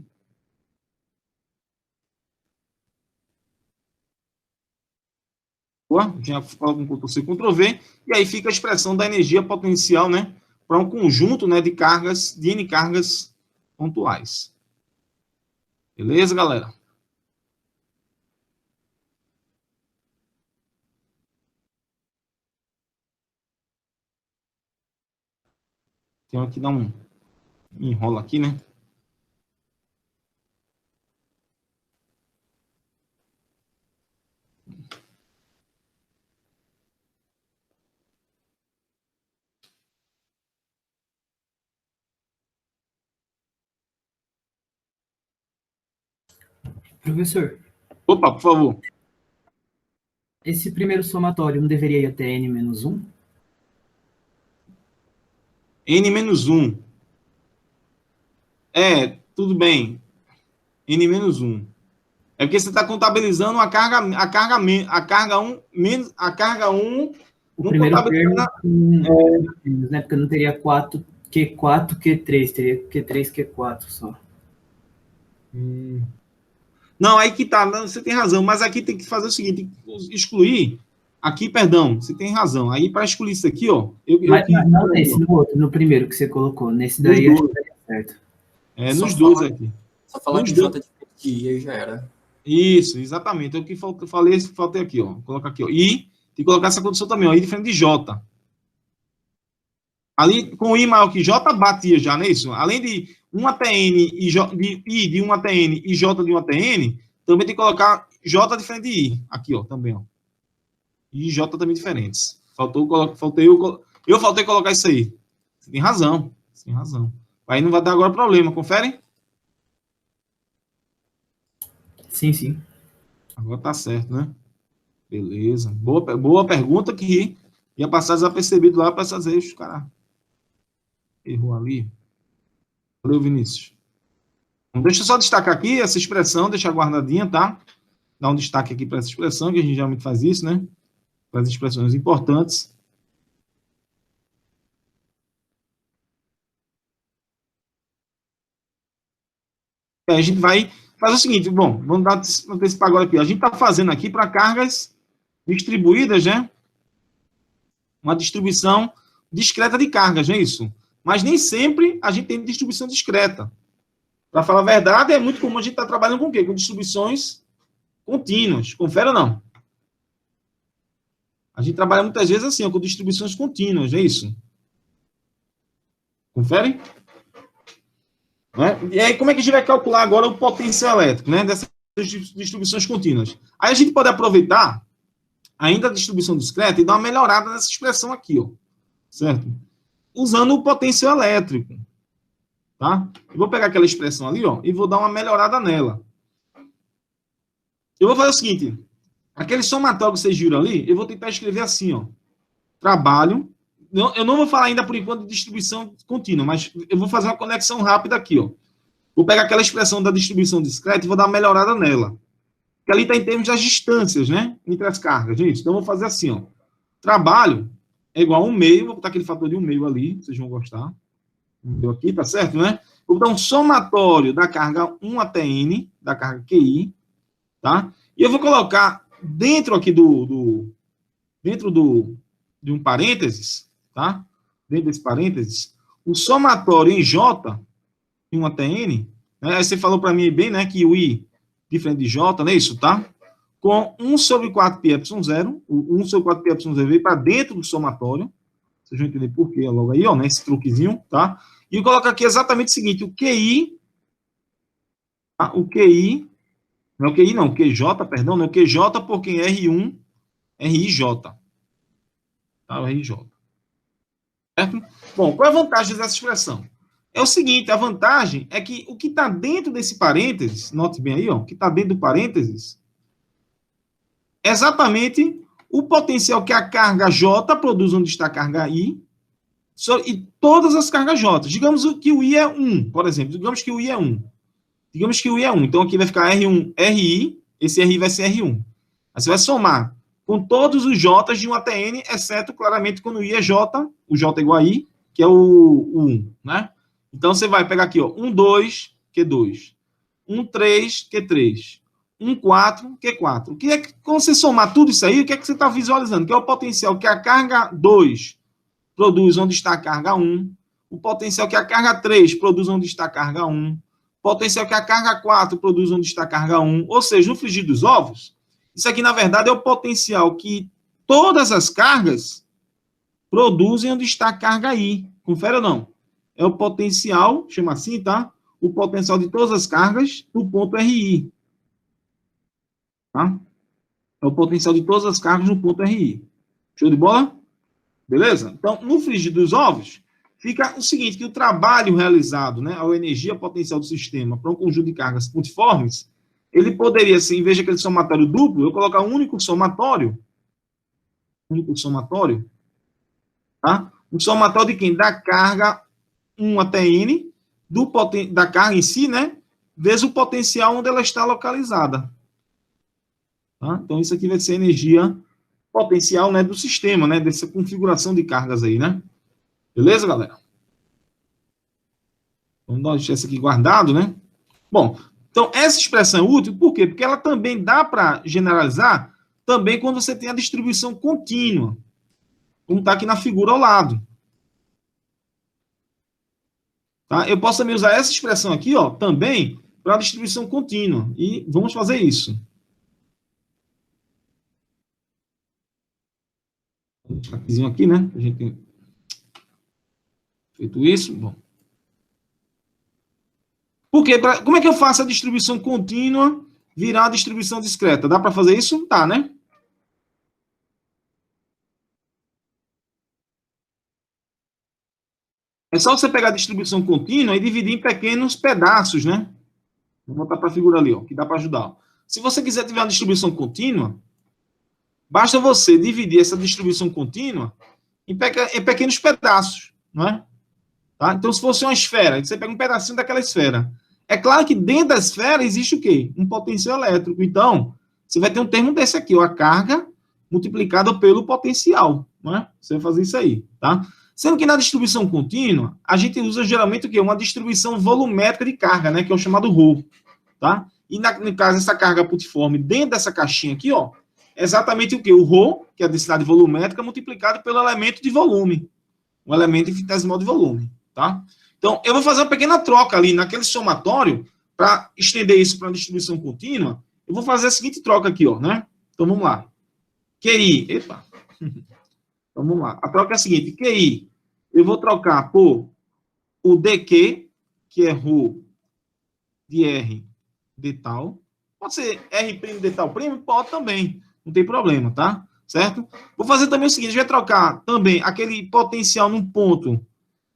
Já coloca um Ctrl+C, Ctrl+V, e aí fica a expressão da energia potencial, né, para um conjunto, né, de cargas, de N cargas pontuais. Beleza, galera? Tem que dar um enrola aqui, né? Professor, Opa, por favor. esse primeiro somatório não deveria ir até n-1? N-1. Tudo bem. N-1. É porque você está contabilizando a carga 1 menos a carga 1. O não primeiro contabiliza termo, né? Porque não teria Q4, Q3, teria Q3, Q4 só. Não, aí que tá, você tem razão, mas aqui tem que fazer o seguinte, tem que excluir, aqui, perdão, você tem razão, aí para excluir isso aqui, ó, Mas não nesse, no outro, no primeiro que você colocou, nesse daí acho que daria certo. Nos dois aqui. Só falar Nos que dois. J de I aí já era. Isso, exatamente, é o que faltei aqui, ó, coloca aqui, ó, e tem que colocar essa condição também, ó, I diferente de J. Ali, com I maior que J, batia já, não é isso? Além de 1 até N e I de 1 até N e J de 1 até N, também tem que colocar J diferente de I. Aqui, ó, também, ó. I e J também diferentes. Eu faltei colocar isso aí. Você tem razão. Você tem razão. Aí não vai dar agora problema, confere? Sim, sim. Agora tá certo, né? Beleza. Boa pergunta que ia passar desapercebido lá para essas eixos, cara. Errou ali. Valeu, Vinícius. Então, deixa eu só destacar aqui essa expressão, deixar guardadinha, tá? Dar um destaque aqui para essa expressão, que a gente geralmente faz isso, né? Para as expressões importantes. A gente vai fazer o seguinte, bom, vamos antecipar agora aqui. A gente está fazendo aqui para cargas distribuídas, né? Uma distribuição discreta de cargas, não é isso? Mas nem sempre a gente tem distribuição discreta. Para falar a verdade, é muito comum a gente estar trabalhando com o quê? Com distribuições contínuas. Confere ou não? A gente trabalha muitas vezes assim, ó, com distribuições contínuas, não é isso? Confere? Né? E aí, como é que a gente vai calcular agora o potencial elétrico, né? Dessas distribuições contínuas? Aí a gente pode aproveitar ainda a distribuição discreta e dar uma melhorada nessa expressão aqui, ó. Certo? Usando o potencial elétrico. Tá? Eu vou pegar aquela expressão ali, ó, e vou dar uma melhorada nela. Eu vou fazer o seguinte, aquele somatório que vocês viram ali, eu vou tentar escrever assim, ó. Trabalho, eu não vou falar ainda por enquanto de distribuição contínua, mas eu vou fazer uma conexão rápida aqui, ó. Vou pegar aquela expressão da distribuição discreta e vou dar uma melhorada nela. Que ali está em termos das distâncias, né? Entre as cargas, gente. Então, eu vou fazer assim, ó. Trabalho é igual a 1 meio, vou botar aquele fator de 1 meio ali, vocês vão gostar. Deu aqui, tá certo, né? Vou dar um somatório da carga 1 até N, da carga QI, tá? E eu vou colocar dentro aqui dentro de um parênteses, tá? Dentro desse parênteses, o somatório em J, em 1 até N, né? Aí você falou para mim bem, né, que o I diferente de J, não é isso, tá? Com 1 sobre 4 πε0, o 1 sobre 4 πε0 veio para dentro do somatório, vocês vão entender por quê logo aí, ó, né, esse truquezinho, tá? E coloca aqui exatamente o seguinte, o QI, tá? O QI, não é o QI não, o QJ, perdão, não é o QJ porque em R1, RIJ, tá? O RIJ. Certo? Bom, qual é a vantagem dessa expressão? É o seguinte, a vantagem é que o que está dentro desse parênteses, note bem aí, ó, o que está dentro do parênteses, é exatamente o potencial que a carga J produz onde está a carga I, e todas as cargas J. Digamos que o I é 1, por exemplo. Digamos que o I é 1. Digamos que o I é 1. Então, aqui vai ficar R1, RI. Esse RI vai ser R1. Aí você vai somar com todos os J de 1 até N, exceto, claramente, quando o I é J, o J é igual a I, que é o 1, né? Então, você vai pegar aqui, ó, 1, 2, Q2. 1, 3, Q3. 1, 4, Q4. O que é que, quando você somar tudo isso aí, o que é que você está visualizando? Que é o potencial que a carga 2 produz onde está a carga 1, o potencial que a carga 3 produz onde está a carga 1, o potencial que a carga 4 produz onde está a carga 1, ou seja, no frigir dos ovos, isso aqui, na verdade, é o potencial que todas as cargas produzem onde está a carga I. Confere ou não? é o potencial, chama assim, tá? O potencial de todas as cargas no ponto RI. Tá? É o potencial de todas as cargas no ponto RI. Show de bola? Beleza? Então, no frigir dos ovos, fica o seguinte, que o trabalho realizado, né, a energia potencial do sistema para um conjunto de cargas pontiformes, ele poderia ser, em vez de aquele somatório duplo, eu colocar um único somatório, tá? Um somatório de quem? Da carga 1 até N, da carga em si, né, vezes o potencial onde ela está localizada. Tá? Então, isso aqui vai ser energia potencial, né, do sistema, né, dessa configuração de cargas aí, né? Beleza, galera? Vamos deixar isso aqui guardado, né? Bom, então essa expressão é útil, por quê? Porque ela também dá para generalizar também quando você tem a distribuição contínua, como está aqui na figura ao lado. Tá? Eu posso também usar essa expressão aqui, ó, também para a distribuição contínua. E vamos fazer isso. Vou deixar aqui, né? A gente tem feito isso. Bom. Porque, como é que eu faço a distribuição contínua virar a distribuição discreta? Dá para fazer isso? Tá, né? É só você pegar a distribuição contínua e dividir em pequenos pedaços, né? Vou botar para a figura ali, ó, que dá para ajudar. Se você quiser ter uma distribuição contínua, basta você dividir essa distribuição contínua em pequenos pedaços, não é? Tá? Então, se fosse uma esfera, você pega um pedacinho daquela esfera. É claro que dentro da esfera existe o quê? Um potencial elétrico. Então, você vai ter um termo desse aqui, ó, a carga multiplicada pelo potencial, não é? Você vai fazer isso aí, tá? Sendo que na distribuição contínua, a gente usa geralmente o quê? Uma distribuição volumétrica de carga, né? Que é o chamado ρ, tá? E no caso, essa carga putiforme dentro dessa caixinha aqui, ó, é exatamente o quê? O ρ, que é a densidade volumétrica, multiplicado pelo elemento de volume. Um elemento infinitesimal de volume, tá? Então, eu vou fazer uma pequena troca ali naquele somatório para estender isso para uma distribuição contínua. Eu vou fazer a seguinte troca aqui, ó, né? Então, vamos lá. QI, epa. Então, vamos lá. A troca é a seguinte, QI, eu vou trocar por o DQ, que é ρ de R de tal. Pode ser R' de tal primo? Pode também. Não tem problema, tá? Certo? Vou fazer também o seguinte, a gente vai trocar também aquele potencial num ponto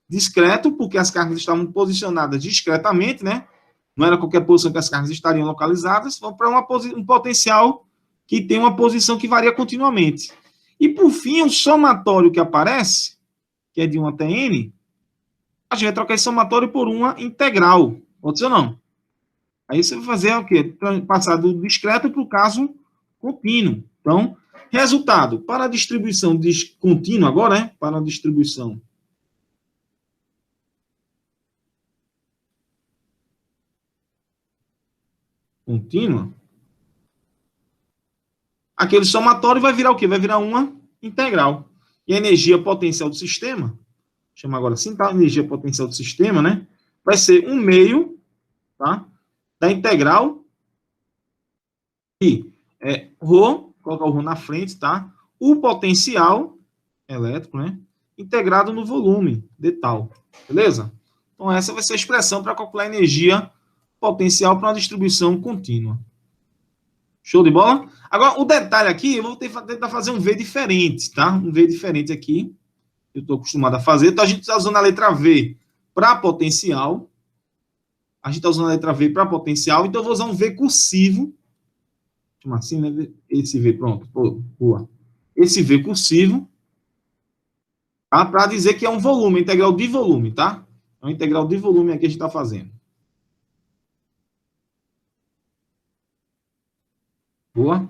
discreto, porque as cargas estavam posicionadas discretamente, né? Não era qualquer posição que as cargas estariam localizadas, vamos para um potencial que tem uma posição que varia continuamente. E, por fim, o somatório que aparece, que é de 1 até N, a gente vai trocar esse somatório por uma integral. Pode ser ou não? Aí você vai fazer o quê? Passar do discreto para o caso contínuo. Então, resultado, para a distribuição contínua agora, né? Para a distribuição contínua, aquele somatório vai virar o quê? Vai virar uma integral. E a energia potencial do sistema, chama agora assim, tá? A energia potencial do sistema, né? Vai ser 1/2, tá? Da integral e ρ, colocar o ρ na frente, tá? O potencial elétrico, né? Integrado no volume de tal. Beleza? Então, essa vai ser a expressão para calcular a energia potencial para uma distribuição contínua. Show de bola? Agora, o detalhe aqui, eu vou tentar fazer um V diferente, tá? Um V diferente aqui. Eu estou acostumado a fazer. Então, a gente está usando a letra V para potencial. A gente está usando a letra V para potencial. Então, eu vou usar um V cursivo. Como assim, né? Esse V, pronto. Boa. Esse V cursivo. Tá? Para dizer que é um volume, integral de volume, tá? É uma integral de volume aqui que a gente está fazendo. Boa.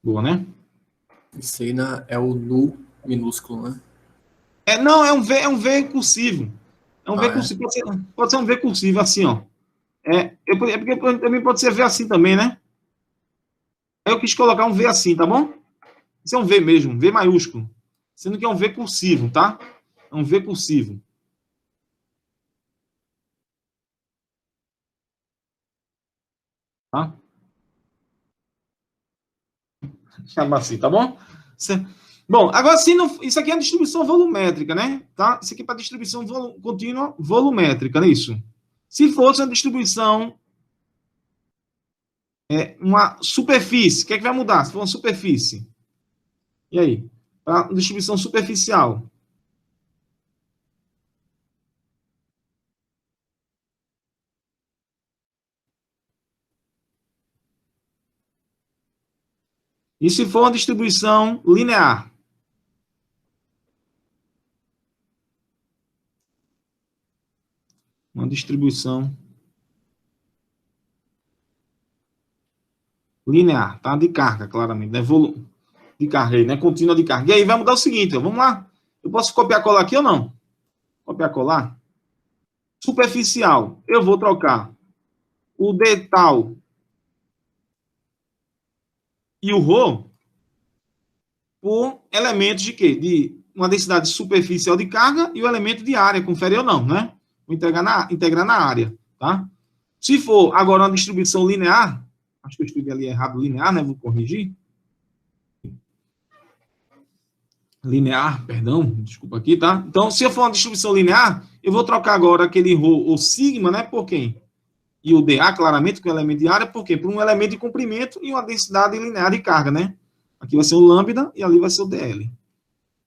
Boa, né? Isso aí é o nu minúsculo, né? Não, é um V cursivo. É um V Ah, é? cursivo. Pode ser um V cursivo assim, ó. Porque também pode ser V assim também, né? Eu quis colocar um V assim, tá bom? Isso é um V mesmo, um V maiúsculo. Sendo que é um V cursivo, tá? É um V cursivo. Tá? Chama assim, tá bom? Bom, agora sim, isso aqui é a distribuição volumétrica, né? Tá? Isso aqui é para distribuição contínua volumétrica, não é isso? Se fosse uma distribuição, uma superfície, o que é que vai mudar? Se for uma superfície. E aí? Para distribuição superficial. E se for uma distribuição linear? Uma distribuição linear, tá? De carga, claramente, né? Volume de carga aí, né? Contínua de carga. E aí vai mudar o seguinte, ó, vamos lá. Eu posso copiar e colar aqui ou não? Copiar e colar? Superficial. Eu vou trocar o D tal e o ρ por elementos de quê? De uma densidade superficial de carga e o elemento de área, confere ou não, né? Vou integrar na área, tá? Se for agora uma distribuição linear, acho que eu escrevi ali errado, linear, né? Vou corrigir. Linear, perdão, desculpa aqui, tá? Então, se eu for uma distribuição linear, eu vou trocar agora aquele ρ ou sigma, né? Por quem? E o dA, claramente, que é o elemento de área, por quê? Por um elemento de comprimento e uma densidade linear de carga, né? Aqui vai ser o lambda e ali vai ser o dL.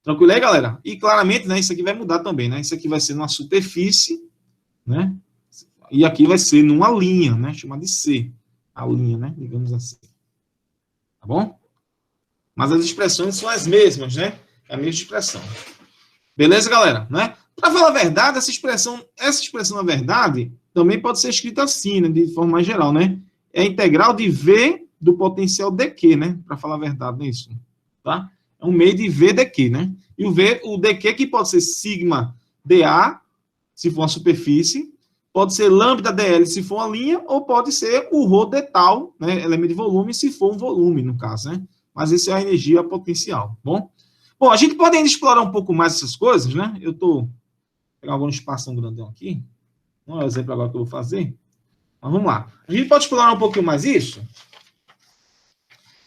Tranquilo aí, galera? E claramente, né, isso aqui vai mudar também, né? Isso aqui vai ser numa superfície, né? E aqui vai ser numa linha, né? Chamada de C. A linha, né? Digamos assim. Tá bom? Mas as expressões são as mesmas, né? É a mesma expressão. Beleza, galera? Né? Para falar a verdade, essa expressão, na verdade, também pode ser escrita assim, né? De forma mais geral, né? É a integral de V do potencial dQ, né? Para falar a verdade, não é isso? Tá? É um meio de V dQ, né? E o dQ que pode ser sigma dA, se for uma superfície, pode ser lambda dL, se for uma linha, ou pode ser o ρ d tal, né? Elemento de volume, se for um volume, no caso, né? Mas isso é a energia potencial, bom? Bom, a gente pode ainda explorar um pouco mais essas coisas, né? Eu estou pegar algum espaço grandão aqui. Não é o exemplo agora que eu vou fazer. Mas vamos lá. A gente pode explorar um pouquinho mais isso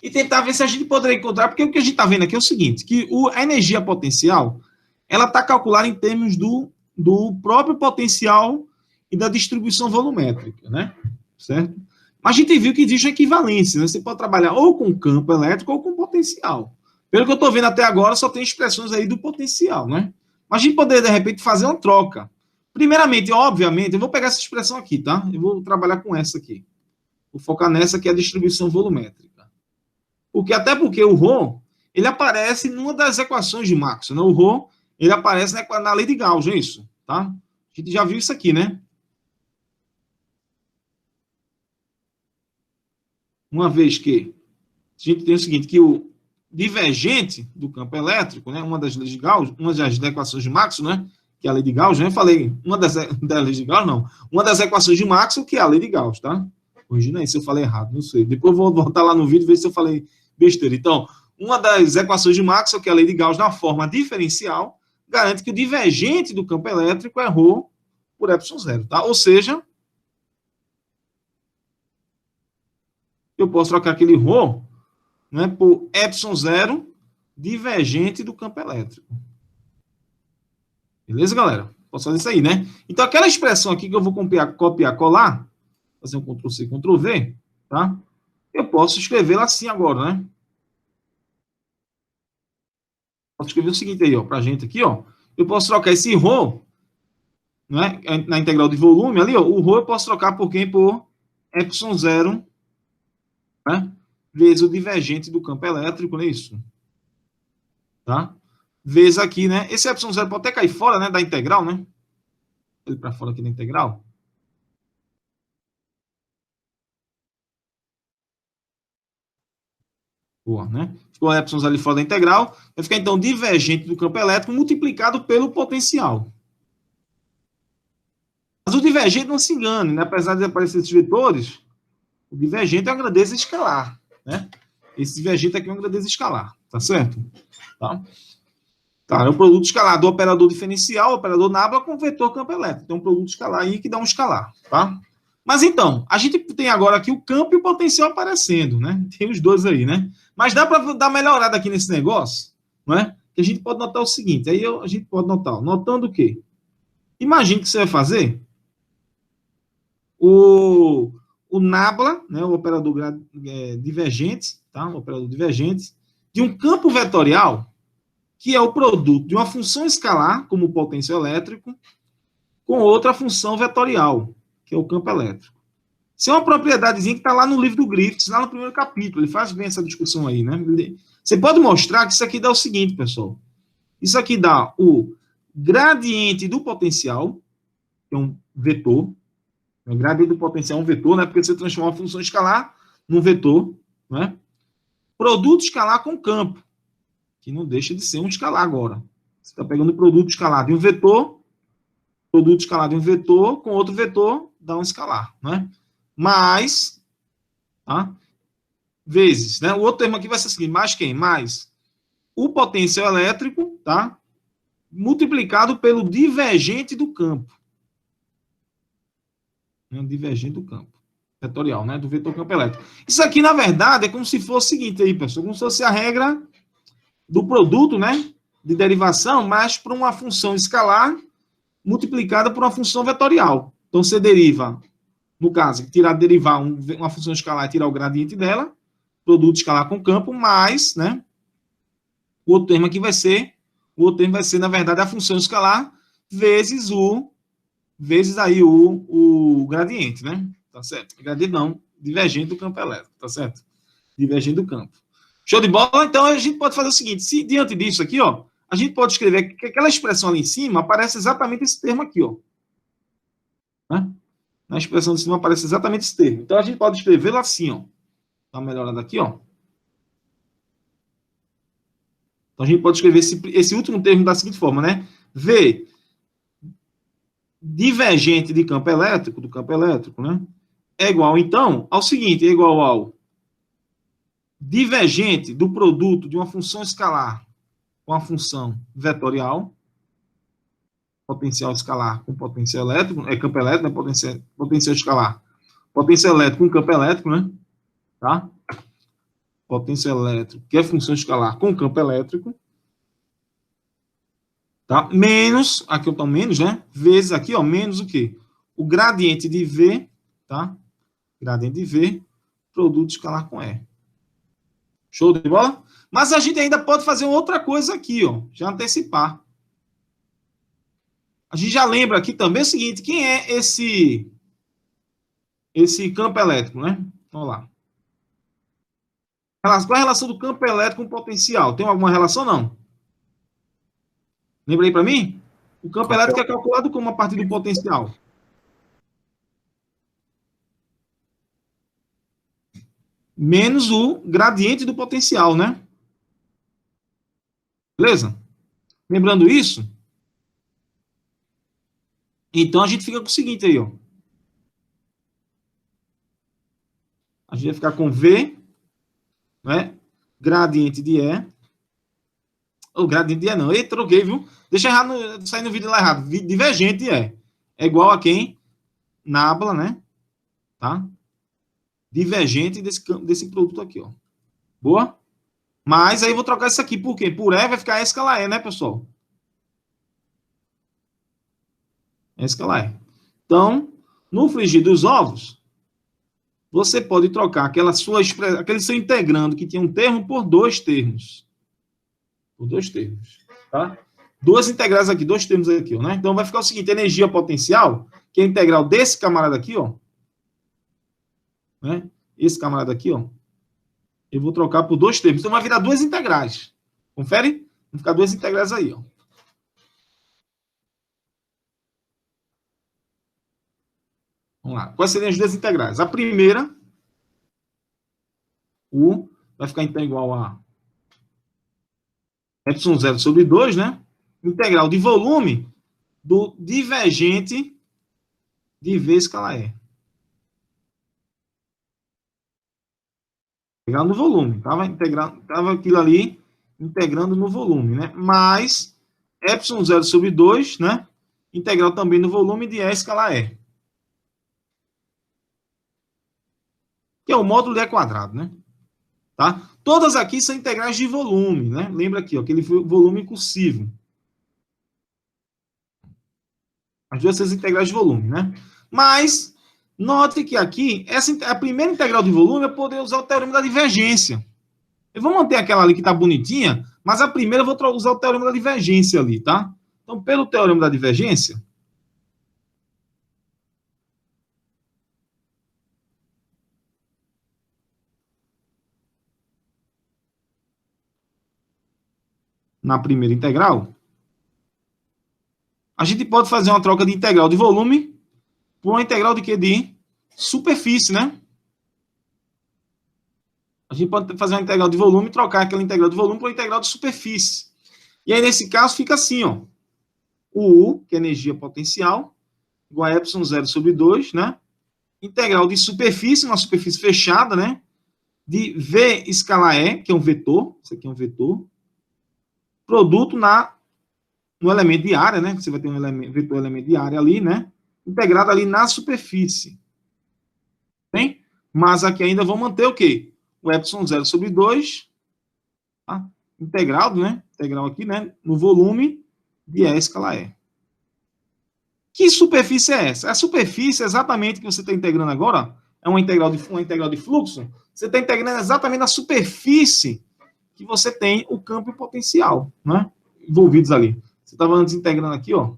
e tentar ver se a gente poderia encontrar, porque o que a gente está vendo aqui é o seguinte, que a energia potencial, ela está calculada em termos do próprio potencial e da distribuição volumétrica, né? Certo? Mas a gente viu que existe uma equivalência, né? Você pode trabalhar ou com campo elétrico ou com potencial. Pelo que eu estou vendo até agora, só tem expressões aí do potencial, né? Mas a gente poderia, de repente, fazer uma troca. Primeiramente, obviamente, eu vou pegar essa expressão aqui, tá? Eu vou trabalhar com essa aqui. Vou focar nessa que é a distribuição volumétrica. Até porque o ρ, ele aparece numa das equações de Maxwell, né? O ρ, ele aparece na lei de Gauss, é isso, tá? A gente já viu isso aqui, né? Uma vez que a gente tem o seguinte, que o divergente do campo elétrico, né? Uma das leis de Gauss, uma das equações de Maxwell, né? Que é a lei de Gauss, né? Eu falei, uma das leis de Gauss, não. Uma das equações de Maxwell, que é a lei de Gauss, tá? Corrigindo aí se eu falei errado, não sei. Depois eu vou voltar lá no vídeo e ver se eu falei besteira. Então, uma das equações de Maxwell, que é a lei de Gauss, na forma diferencial, garante que o divergente do campo elétrico é ρ por ε0, tá? Ou seja, eu posso trocar aquele ρ, né, por ε0 divergente do campo elétrico. Beleza, galera? Posso fazer isso aí, né? Então, aquela expressão aqui que eu vou copiar, colar, fazer um Ctrl+C, Ctrl+V, tá? Eu posso escrevê-la assim agora, né? Posso escrever o seguinte aí, ó, pra gente aqui, ó. Eu posso trocar esse ρ, né, na integral de volume ali, ó, o ρ eu posso trocar por quem? Por ε0, né? Vezes o divergente do campo elétrico, não é isso? Tá? Vezes aqui, né? Esse ε0 pode até cair fora, né, da integral, né? Ele para fora aqui da integral. Boa, né? Ficou ε ali fora da integral. Vai ficar, então, divergente do campo elétrico multiplicado pelo potencial. Mas o divergente, não se engane, né? Apesar de aparecer esses vetores, o divergente é uma grandeza escalar, né? Esse divergente aqui é uma grandeza escalar, tá certo? Tá? Tá, é um produto escalar do operador diferencial, operador nábula com vetor campo elétrico. Então, um produto escalar aí que dá um escalar, tá? Mas então, a gente tem agora aqui o campo e o potencial aparecendo, né? Tem os dois aí, né? Mas dá para dar uma melhorada aqui nesse negócio, não é? Que a gente pode notar o seguinte, aí a gente pode notar, ó, notando o quê? Imagine que você vai fazer o nabla, né, o operador divergente, tá? O operador divergente, de um campo vetorial, que é o produto de uma função escalar, como o potencial elétrico, com outra função vetorial, que é o campo elétrico. Isso é uma propriedadezinha que está lá no livro do Griffiths, lá no primeiro capítulo. Ele faz bem essa discussão aí, né? Você pode mostrar que isso aqui dá o seguinte, pessoal. Isso aqui dá o gradiente do potencial, que é um vetor. O gradiente do potencial é um vetor, né? Porque você transforma a função escalar num vetor, né? Produto escalar com campo, que não deixa de ser um escalar agora. Você está pegando o produto escalar de um vetor, produto escalar de um vetor com outro vetor, dá um escalar, né? Mais, tá? Vezes, né? O outro termo aqui vai ser o seguinte, mais quem? Mais o potencial elétrico, tá? Multiplicado pelo divergente do campo. Né? Divergente do campo. Vetorial, né? Do vetor campo elétrico. Isso aqui, na verdade, é como se fosse o seguinte aí, pessoal, como se fosse a regra do produto, né? De derivação, mas para uma função escalar multiplicada por uma função vetorial. Então, você deriva, no caso, derivar uma função escalar e tirar o gradiente dela, produto escalar com campo, mais, né? O outro termo aqui vai ser, na verdade, a função escalar vezes aí o gradiente, né? Tá certo? Gradiente não, divergente do campo elétrico, tá certo? Divergente do campo. Show de bola? Então, a gente pode fazer o seguinte, se diante disso aqui, ó, a gente pode escrever que aquela expressão ali em cima aparece exatamente esse termo aqui, ó. Né? Na expressão de cima aparece exatamente esse termo. Então, a gente pode escrevê-lo assim, ó. Dá uma melhorada aqui, ó. Então, a gente pode escrever esse último termo da seguinte forma, né? V divergente de campo elétrico, do campo elétrico, né? É igual, então, ao seguinte, é igual ao divergente do produto de uma função escalar com a função vetorial, potencial escalar com potencial elétrico, campo elétrico, né? Potencial escalar, potencial elétrico com campo elétrico, né? Tá? Potencial elétrico, que é função escalar com campo elétrico, tá? Menos, aqui eu tô menos, né? Vezes aqui, ó, menos o quê? O gradiente de V, tá? Gradiente de V, produto escalar com E. Show de bola? Mas a gente ainda pode fazer outra coisa aqui, ó, já antecipar. A gente já lembra aqui também o seguinte, quem é esse campo elétrico, né? Vamos lá. Qual é a relação do campo elétrico com o potencial? Tem alguma relação, não? Lembra aí para mim? O campo elétrico é calculado como a partir do potencial. Menos o gradiente do potencial, né? Beleza? Lembrando isso, então a gente fica com o seguinte aí, ó. A gente vai ficar com V, né? Gradiente de E. O gradiente de E não. Eita, troquei, viu? Deixa errado, sair no vídeo lá errado. Divergente de E. É igual a quem? Nabla, né? Tá? Divergente desse produto aqui, ó. Boa? Mas aí eu vou trocar isso aqui. Por quê? Por E vai ficar E escalar E, né, pessoal? E escalar E. Então, no frigir dos ovos, você pode trocar aquele seu integrando que tinha um termo por dois termos. Por dois termos, tá? Duas integrais aqui, dois termos aqui, ó, né? Então vai ficar o seguinte, energia potencial, que é a integral desse camarada aqui, ó. Né? Esse camarada aqui, ó. Eu vou trocar por dois termos. Então vai virar duas integrais. Confere? Vão ficar duas integrais aí, ó. Vamos lá. Quais seriam as duas integrais? A primeira, U, vai ficar então igual a ε0 sobre 2, né? Integral de volume do divergente de V escalar E. Integral no volume. Tava aquilo ali integrando no volume, né? Mais ε0 sobre 2, né? Integral também no volume de E escalar E. que é o módulo de E quadrado, né? Tá? Todas aqui são integrais de volume, né? Lembra aqui, ó, aquele volume cursivo. As duas são as integrais de volume, né? Mas, note que aqui, a primeira integral de volume é poder usar o teorema da divergência. Eu vou manter aquela ali que está bonitinha, mas a primeira eu vou usar o teorema da divergência ali, tá? Então, pelo teorema da divergência, na primeira integral, a gente pode fazer uma troca de integral de volume por uma integral de quê? De superfície, né? A gente pode fazer uma integral de volume e trocar aquela integral de volume por uma integral de superfície. E aí, nesse caso, fica assim, ó. O U, que é energia potencial, igual a ε0 sobre 2, né? Integral de superfície, uma superfície fechada, né? De V escalar E, que é um vetor. Isso aqui é um vetor. Produto no elemento de área, né? Você vai ter um vetor elemento de área ali, né? Integrado ali na superfície. Bem? Mas aqui ainda vou manter o quê? O ε0 sobre 2, tá? Integrado, né? Integral aqui, né? No volume de E escalar E. Que superfície é essa? A superfície, exatamente que você está integrando agora, é uma integral de fluxo. Você está integrando exatamente na superfície que você tem o campo e o potencial, né? Envolvidos ali. Você estava antes integrando aqui, ó.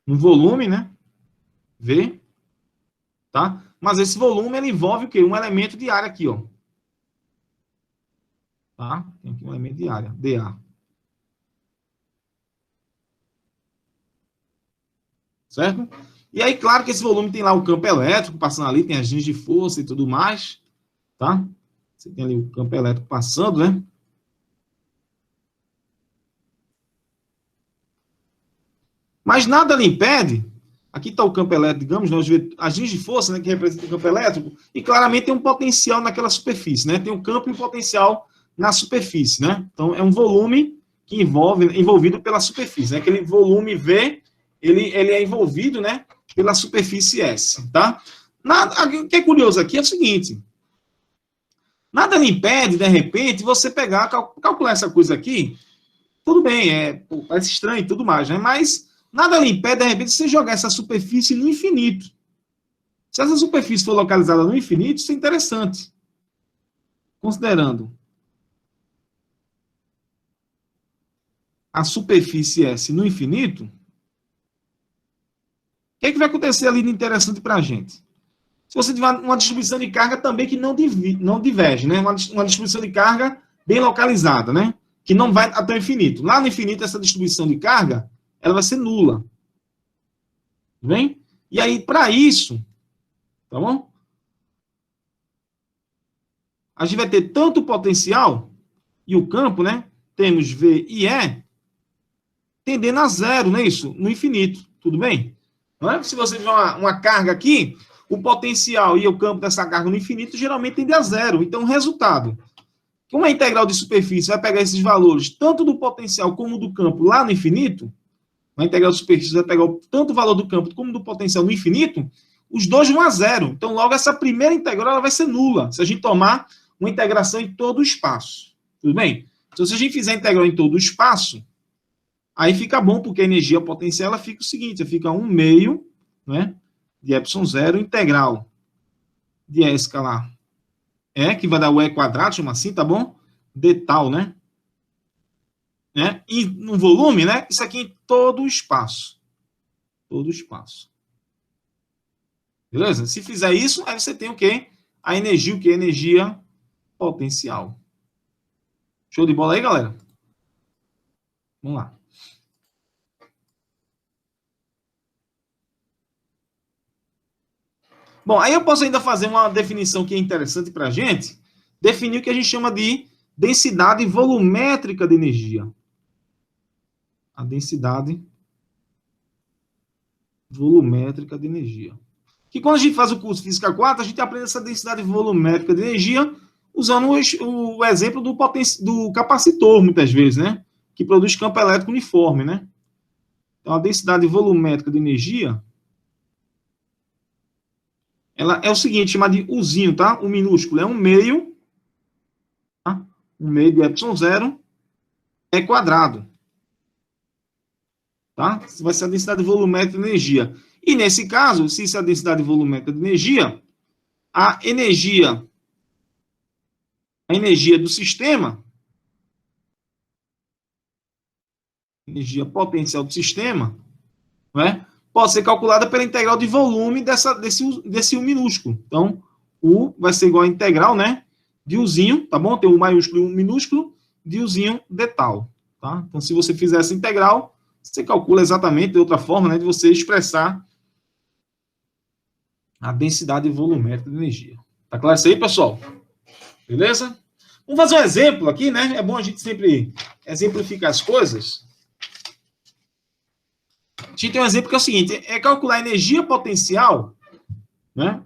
No volume, né? V. Tá? Mas esse volume, ele envolve o quê? Um elemento de área aqui, ó. Tá? Tem aqui um elemento de área, dA. Certo? E aí, claro que esse volume tem lá o campo elétrico passando ali, tem agentes de força e tudo mais, tá? Você tem ali o campo elétrico passando, né? Mas nada lhe impede, aqui está o campo elétrico, digamos, né, os agentes de força, né, que representam o campo elétrico, e claramente tem um potencial naquela superfície, né? Tem um campo e um potencial na superfície, né? Então, é um volume que envolvido pela superfície, né? Aquele volume V, ele é envolvido, né, pela superfície S, tá? O que é curioso aqui é o seguinte, nada lhe impede, de repente, você pegar, calcular essa coisa aqui, tudo bem, parece estranho e tudo mais, né? Mas nada lhe impede, de repente, você jogar essa superfície no infinito. Se essa superfície for localizada no infinito, isso é interessante. Considerando a superfície S no infinito, o que vai acontecer ali de interessante para a gente? Se você tiver uma distribuição de carga também que não diverge, né? Uma distribuição de carga bem localizada, né? Que não vai até o infinito. Lá no infinito, essa distribuição de carga, ela vai ser nula. Vem? E aí, para isso, tá bom? A gente vai ter tanto o potencial e o campo, né? Temos V e E tendendo a zero, não é isso? No infinito, tudo bem? Não é? Se você tiver uma carga aqui, o potencial e o campo dessa carga no infinito geralmente tende a zero. Então, o resultado, que uma integral de superfície vai pegar esses valores, tanto do potencial como do campo, lá no infinito, uma integral de superfície vai pegar tanto o valor do campo como do potencial no infinito, os dois vão a zero. Então, logo, essa primeira integral ela vai ser nula, se a gente tomar uma integração em todo o espaço. Tudo bem? Então, se a gente fizer a integral em todo o espaço, aí fica bom, porque a energia potencial ela fica o seguinte, fica 1 meio, né, de ε0 integral de E escalar E, que vai dar o E quadrado, chama assim, tá bom? De tal, né? E no volume, né? Isso aqui em todo o espaço. Todo o espaço. Beleza? Se fizer isso, aí você tem o quê? A energia, o que? Energia potencial. Show de bola aí, galera? Vamos lá. Bom, aí eu posso ainda fazer uma definição que é interessante para a gente, definir o que a gente chama de densidade volumétrica de energia. A densidade volumétrica de energia. Que quando a gente faz o curso Física 4, a gente aprende essa densidade volumétrica de energia usando o exemplo do capacitor, muitas vezes, né? Que produz campo elétrico uniforme, né? Então, a densidade volumétrica de energia ela é o seguinte, chama de Uzinho, tá? O minúsculo é 1 meio, tá? 1 meio de ε0 é quadrado, tá? Isso vai ser a densidade volumétrica de energia. E nesse caso, se isso é a densidade volumétrica de energia, a energia do sistema, energia potencial do sistema, né, pode ser calculada pela integral de volume desse U minúsculo. Então, U vai ser igual a integral, né, de Uzinho, tá bom? Tem U maiúsculo e U minúsculo, de Uzinho de tal, tá? Então, se você fizer essa integral, você calcula exatamente de outra forma, né, de você expressar a densidade volumétrica de energia. Tá claro isso aí, pessoal? Beleza? Vamos fazer um exemplo aqui, né? É bom a gente sempre exemplificar as coisas. A gente tem um exemplo que é o seguinte, é calcular a energia potencial, né,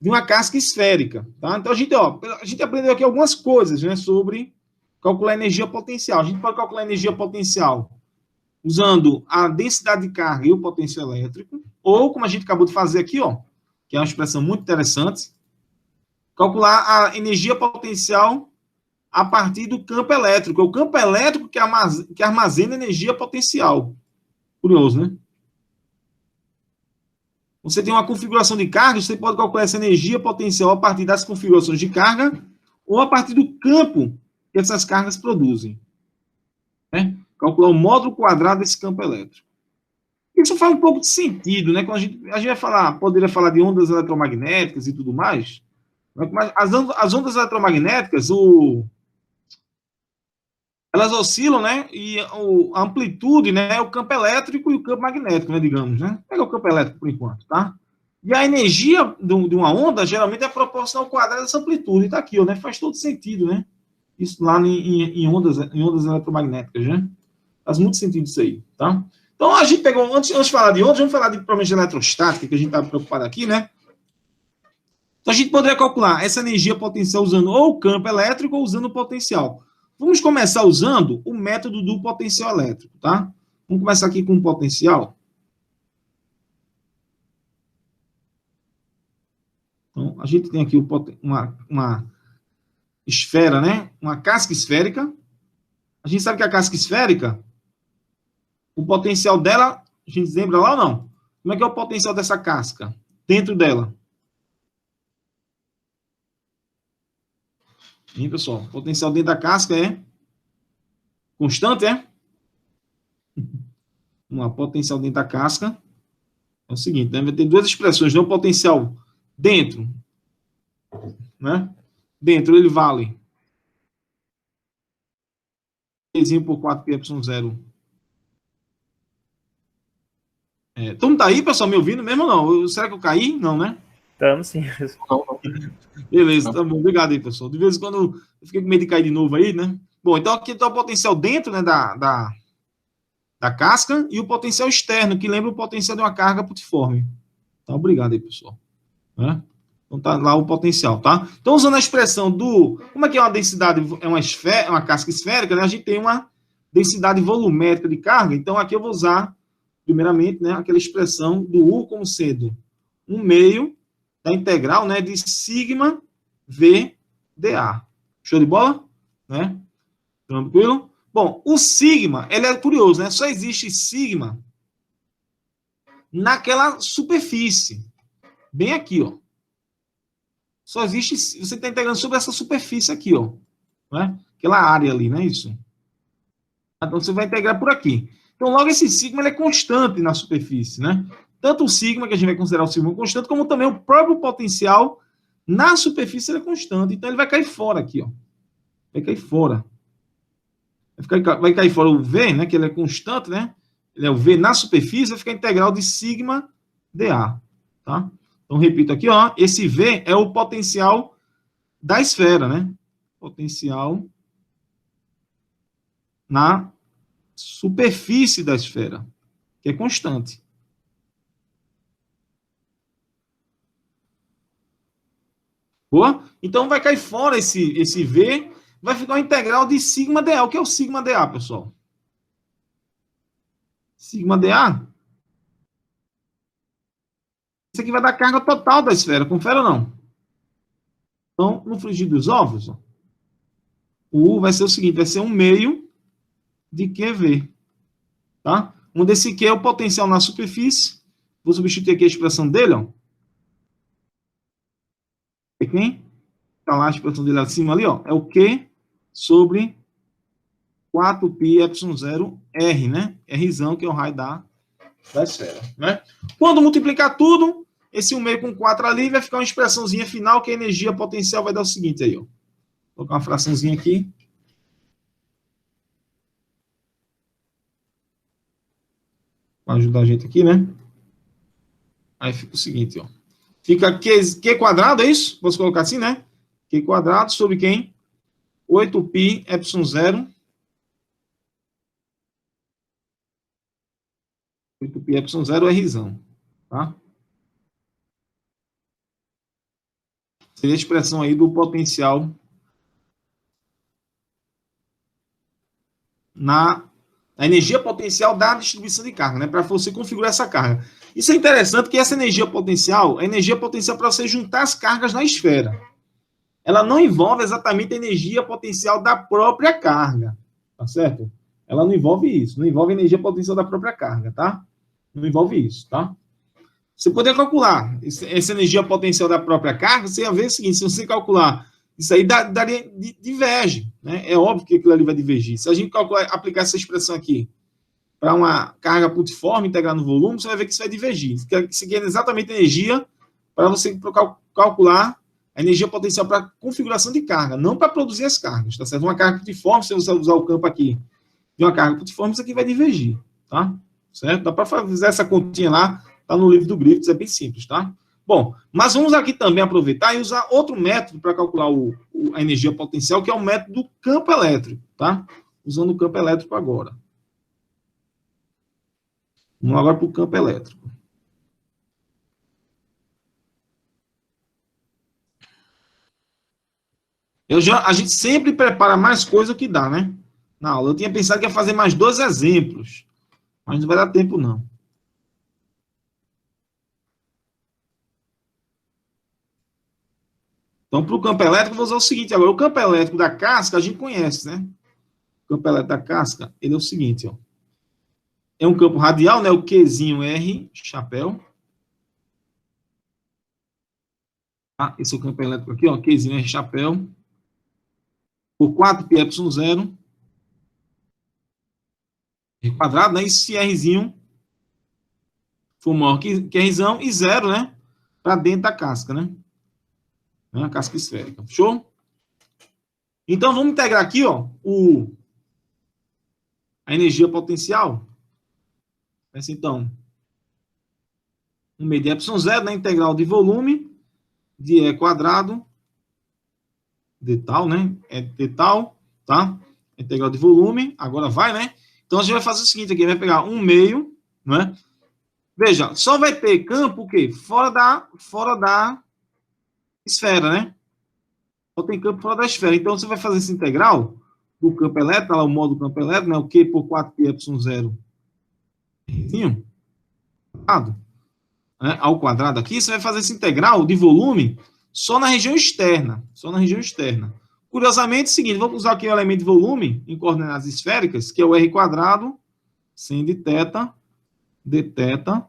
de uma casca esférica, tá? Então, a gente aprendeu aqui algumas coisas, né, sobre calcular a energia potencial. A gente pode calcular a energia potencial usando a densidade de carga e o potencial elétrico, ou, como a gente acabou de fazer aqui, ó, que é uma expressão muito interessante, calcular a energia potencial a partir do campo elétrico. É o campo elétrico que armazena energia potencial. Curioso, né? Você tem uma configuração de carga, você pode calcular essa energia potencial a partir das configurações de carga ou a partir do campo que essas cargas produzem. Né? Calcular o módulo quadrado desse campo elétrico. Isso faz um pouco de sentido, né? Quando a gente vai falar, poderia falar de ondas eletromagnéticas e tudo mais, mas as ondas eletromagnéticas, elas oscilam, né? E a amplitude, né? É o campo elétrico e o campo magnético, né? Digamos, né? Pega o campo elétrico por enquanto, tá? E a energia de uma onda, geralmente, é proporcional ao quadrado dessa amplitude. Tá aqui, ó, né? Faz todo sentido, né? Isso lá em ondas eletromagnéticas, né? Faz muito sentido isso aí, tá? Então, a gente pegou, antes de falar de ondas, vamos falar de problemas de eletrostática, que a gente estava preocupado aqui, né? Então, a gente poderia calcular essa energia potencial usando ou o campo elétrico ou usando o potencial. Vamos começar usando o método do potencial elétrico, tá? Vamos começar aqui com o potencial. Então, a gente tem aqui uma esfera, né? Uma casca esférica. A gente sabe que a casca esférica, o potencial dela, a gente lembra lá ou não? Como é que é o potencial dessa casca dentro dela? Hein, pessoal? O potencial dentro da casca é constante, é? Vamos lá, potencial dentro da casca é o seguinte, né? Vai ter duas expressões, né? O potencial dentro, né? Dentro ele vale Ezinho por 4πε0. Então tá aí, pessoal, me ouvindo mesmo ou não? Será que eu caí? Não, né? Estamos sim. Beleza, tá bom. Obrigado aí, pessoal. De vez em quando eu fiquei com medo de cair de novo aí, né? Bom, então aqui está o potencial dentro, né, da casca e o potencial externo, que lembra o potencial de uma carga putiforme. Então, obrigado aí, pessoal. Né? Então tá lá o potencial, tá? Então, usando a expressão como é que é uma densidade, é uma casca esférica, né? A gente tem uma densidade volumétrica de carga, então aqui eu vou usar, primeiramente, né, aquela expressão do U como sendo 1 meio da integral, né, de sigma V dA. Show de bola? Né? Tranquilo? Bom, o sigma, ele é curioso, né? Só existe sigma naquela superfície. Bem aqui, ó. Só existe, você está integrando sobre essa superfície aqui, ó. Né? Aquela área ali, não é isso? Então, você vai integrar por aqui. Então, logo, esse sigma ele é constante na superfície, né? Tanto o sigma, que a gente vai considerar o sigma constante, como também o próprio potencial na superfície ele é constante. Então, ele vai cair fora aqui, ó. Vai cair fora. Vai cair fora o V, né? Que ele é constante, né? Ele é o V na superfície, vai ficar integral de sigma dA, tá? Então, repito aqui, ó. Esse V é o potencial da esfera, né? Potencial na superfície da esfera, que é constante. Boa? Então, vai cair fora esse V, vai ficar uma integral de sigma dA. O que é o sigma dA, pessoal? Sigma dA Isso aqui vai dar carga total da esfera, confere ou não? Então, no frigir dos ovos, ó, o U vai ser o seguinte, vai ser 1/2 de QV, tá? Onde esse Q é o potencial na superfície. Vou substituir aqui a expressão dele, ó. É quem? Tá lá a expressão dele acima ali, ó. É o Q sobre 4πε0R, né? Rzão, que é o raio da esfera, né? Quando multiplicar tudo, esse 1/2 com 4 ali, vai ficar uma expressãozinha final, que a energia potencial vai dar o seguinte aí, ó. Vou colocar uma fraçãozinha aqui. Para ajudar a gente aqui, né? Aí fica o seguinte, ó. Fica Q quadrado, é isso? Posso colocar assim, né? Q quadrado sobre quem? 8πε0. 8πε0 é Rzão, tá? Seria a expressão aí do potencial na energia potencial da distribuição de carga, né? Para você configurar essa carga. Isso é interessante, que essa energia potencial é energia potencial para você juntar as cargas na esfera. Ela não envolve exatamente a energia potencial da própria carga, tá certo? Ela não envolve isso, não envolve a energia potencial da própria carga, tá? Não envolve isso, tá? Você poderia calcular essa energia potencial da própria carga, você ia ver o seguinte, se você calcular, isso aí diverge, né? É óbvio que aquilo ali vai divergir. Se a gente aplicar essa expressão aqui para uma carga putiforme integrar no volume, você vai ver que isso vai divergir. Isso aqui é exatamente energia para você calcular a energia potencial para configuração de carga, não para produzir as cargas, tá certo? Uma carga putiforme, se você usar o campo aqui de uma carga putiforme, isso aqui vai divergir, tá? Certo? Dá para fazer essa continha lá, tá no livro do Griffiths, é bem simples, tá? Bom, mas vamos aqui também aproveitar e usar outro método para calcular a energia potencial, que é o método do campo elétrico, tá? Usando o campo elétrico agora. Vamos agora para o campo elétrico. A gente sempre prepara mais coisa do que dá, né? Na aula. Eu tinha pensado que ia fazer mais 2 exemplos, mas não vai dar tempo, não. Então, para o campo elétrico, eu vou usar o seguinte agora. O campo elétrico da casca, a gente conhece, né? O campo elétrico da casca, ele é o seguinte, ó. É um campo radial, né? O Qzinho R, chapéu. Tá? Esse é o campo elétrico aqui, ó. Qzinho R, chapéu. Por 4πε0. R quadrado, né? E se Rzinho for maior que Rzão, e 0, né? Para dentro da casca, né? A casca esférica. Show? Então, vamos integrar aqui, ó, a energia potencial. Então, 1/2 de ε0, né? Integral de volume de E quadrado de tal, né? É de tal, tá? Integral de volume. Agora vai, né? Então, a gente vai fazer o seguinte aqui. Vai pegar 1/2, né? Veja, só vai ter campo o quê? Fora da esfera, né? Só tem campo fora da esfera. Então, você vai fazer esse integral do campo elétrico, lá o modo do campo elétrico, né? O Q por 4πε0 ao quadrado aqui, você vai fazer esse integral de volume só na região externa. Só na região externa. Curiosamente, é o seguinte, vamos usar aqui o elemento de volume em coordenadas esféricas, que é o R quadrado, sin de θ, d θ,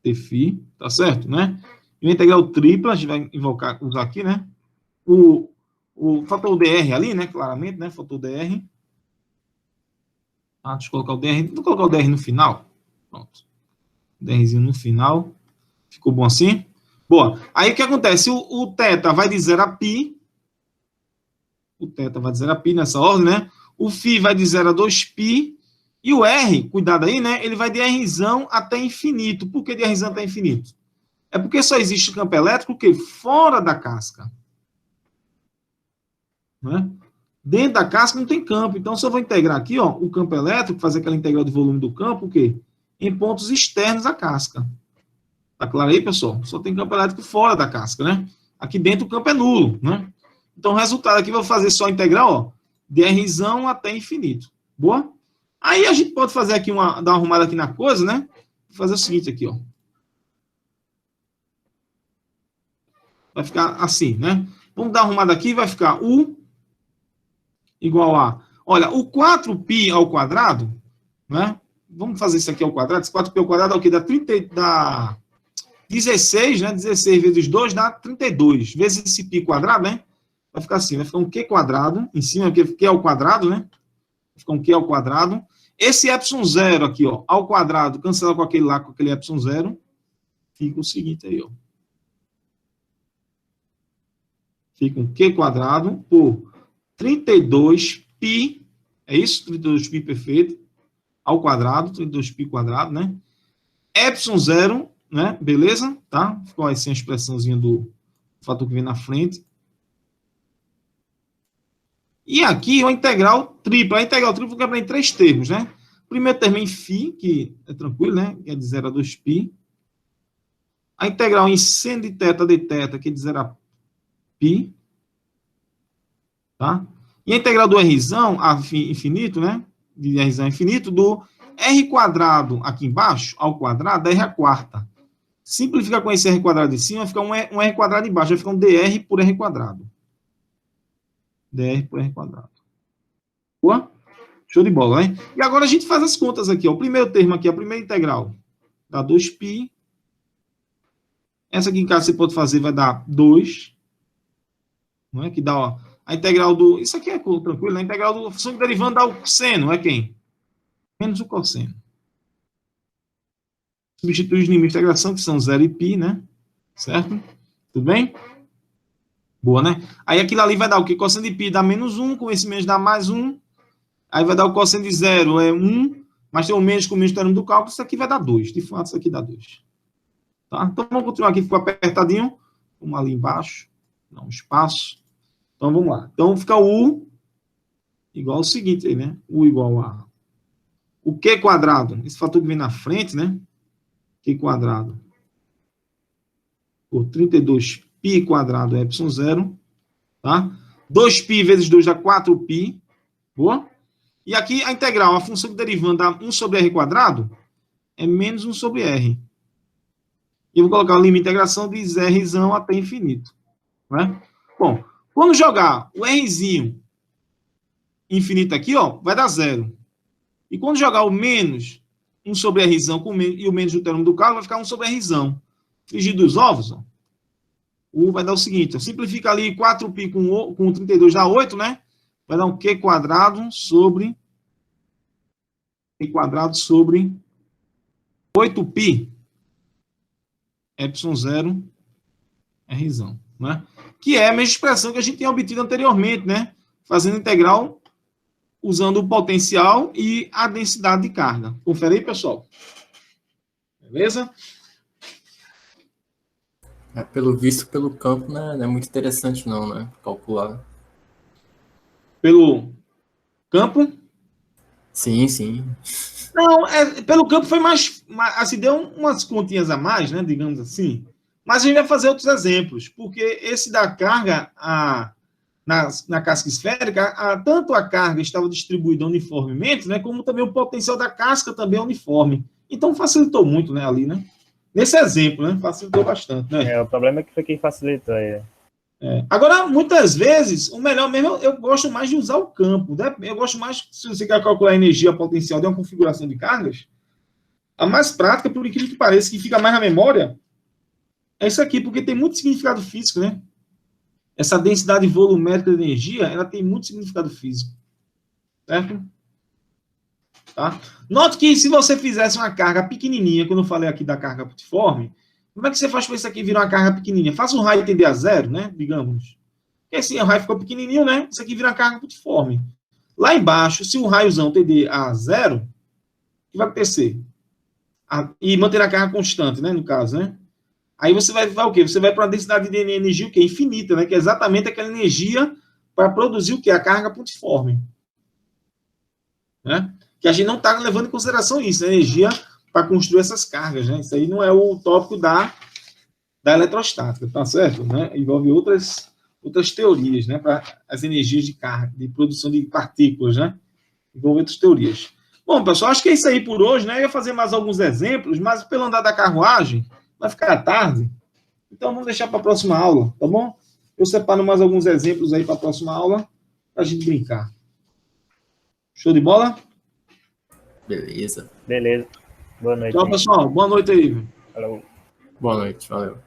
Tφ, tá certo, né? E o integral tripla, a gente vai usar aqui, né? O fator dr ali, né? Claramente, né? Fator dr. Ah, deixa eu colocar o dr. Vou colocar o dr no final. Pronto. Drzinho no final. Ficou bom assim? Boa. Aí o que acontece? O θ vai de 0 a π. O θ vai de 0 a π nessa ordem, né? O φ vai de 0 a 2π. E o R, cuidado aí, né? Ele vai de Rzão até infinito. Por que de Rzão até infinito? É porque só existe campo elétrico que fora da casca. Né? Dentro da casca não tem campo. Então, se eu vou integrar aqui, ó, o campo elétrico, fazer aquela integral de volume do campo, o quê? Em pontos externos à casca. Tá claro aí, pessoal? Só tem campo elétrico fora da casca, né? Aqui dentro o campo é nulo, né? Então, o resultado aqui, eu vou fazer só a integral, ó, de Rzão até infinito. Boa? Aí a gente pode fazer aqui dar uma arrumada aqui na coisa, né? Vou fazer o seguinte aqui, ó. Vai ficar assim, né? Vamos dar uma arrumada aqui, vai ficar U igual a... Olha, o 4π ao quadrado, né? Vamos fazer isso aqui ao quadrado. Esse 4π ao quadrado é o quê? Dá 16, né? 16 vezes 2 dá 32. Vezes esse π quadrado, né? Vai ficar assim, vai ficar um Q quadrado em cima, porque Q ao quadrado, né? Vai ficar um Q ao quadrado. Esse ε0 aqui, ó, ao quadrado, cancela com aquele lá, com aquele ε0. Fica o seguinte aí, ó. Fica um Q quadrado por 32π, é isso? 32π perfeito, ao quadrado, 32π quadrado, né? ε0, né? Beleza? Tá? Ficou assim a expressãozinha do fator que vem na frente. E aqui uma integral tripla. A integral tripla fica em 3 termos, né? O primeiro termo é em φ, que é tranquilo, né? Que é de 0 a 2π. A integral em seno de θ de θ, que é de 0 a π. Tá? E a integral do Rzão a infinito, né? De Rzão a infinito, do R quadrado aqui embaixo, ao quadrado, da R à quarta. Simplifica com esse R quadrado de cima, fica um R quadrado embaixo, vai ficar um dr por R quadrado. dr por R quadrado. Boa? Show de bola, né? E agora a gente faz as contas aqui, ó. O primeiro termo aqui, a primeira integral, dá 2π. Essa aqui em casa você pode fazer, vai dar 2. Não é? Que dá, ó, a integral do... Isso aqui é tranquilo, né? A integral da função de derivando dá o seno, é quem? Menos o cosseno. Substitui os limites de integração, que são 0 e π, né? Certo? Tudo bem? Boa, né? Aí aquilo ali vai dar o quê? Cosseno de π dá menos 1, com esse menos dá mais 1. Aí vai dar o cosseno de 0, é 1, mas tem o menos com o menos termo do cálculo, isso aqui vai dar 2. De fato, isso aqui dá 2. Tá? Então, vamos continuar aqui, ficou apertadinho. Vamos ali embaixo, dá um espaço. Então, vamos lá. Então, fica U igual ao seguinte aí, né? U igual a... O Q quadrado, esse fator que vem na frente, né? Q quadrado por 32π quadrado é ε0, tá? 2π vezes 2 dá 4π. Boa? E aqui a integral, a função que derivando dá 1 sobre R quadrado, é menos 1 sobre R. E eu vou colocar o limite de integração de Rzão até infinito. Né? Bom, quando jogar o Rzinho infinito aqui, ó, vai dar 0. E quando jogar o menos 1 sobre Rzão e o menos do termo do cálculo, vai ficar 1 sobre Rzão. Frigir dos ovos, ó, U vai dar o seguinte, ó, simplifica ali 4π com 32 dá 8, né? Vai dar um Q quadrado sobre 8π ε0 Rzão, né? Que é a mesma expressão que a gente tinha obtido anteriormente, né? Fazendo integral usando o potencial e a densidade de carga. Confere aí, pessoal. Beleza? Pelo visto, pelo campo, né, não é muito interessante não, né? Calcular. Pelo campo? Sim, sim. Não, pelo campo foi mais assim, deu umas continhas a mais, né? Digamos assim. Mas a gente vai fazer outros exemplos, porque esse da carga na casca esférica, tanto a carga estava distribuída uniformemente, né? Como também o potencial da casca também é uniforme. Então facilitou muito, né? Ali, né? Nesse exemplo, né? Facilitou bastante, né? O problema é que foi quem facilitou aí. Agora, muitas vezes, o melhor mesmo, eu gosto mais de usar o campo, né? Eu gosto mais, se você quer calcular a energia potencial de uma configuração de cargas, a mais prática, por incrível que pareça, que fica mais na memória, é isso aqui, porque tem muito significado físico, né? Essa densidade volumétrica de energia, ela tem muito significado físico. Certo? Tá? Note que se você fizesse uma carga pequenininha, quando eu falei aqui da carga putiforme, como é que você faz para isso aqui virar uma carga pequenininha? Faça um raio tender a 0, né? Digamos. Porque assim, o raio ficou pequenininho, né? Isso aqui vira uma carga putiforme. Lá embaixo, se o raiozão tender a 0, o que vai acontecer? E manter a carga constante, né? No caso, né? Aí você vai o quê? Você vai para uma densidade de energia o quê? Infinita, né? Que é exatamente aquela energia para produzir o quê? A carga putiforme. Né? Que a gente não está levando em consideração isso, a energia para construir essas cargas, né? Isso aí não é o tópico da eletrostática, tá certo? Né? Envolve outras teorias, né? Para as energias de carga, de produção de partículas, né? Envolve outras teorias. Bom, pessoal, acho que é isso aí por hoje, né? Eu ia fazer mais alguns exemplos, mas pelo andar da carruagem, vai ficar tarde. Então, vamos deixar para a próxima aula, tá bom? Eu separo mais alguns exemplos aí para a próxima aula, para a gente brincar. Show de bola? Beleza. Beleza. Boa noite. Tchau, pessoal. Boa noite aí. Falou. Boa noite, valeu.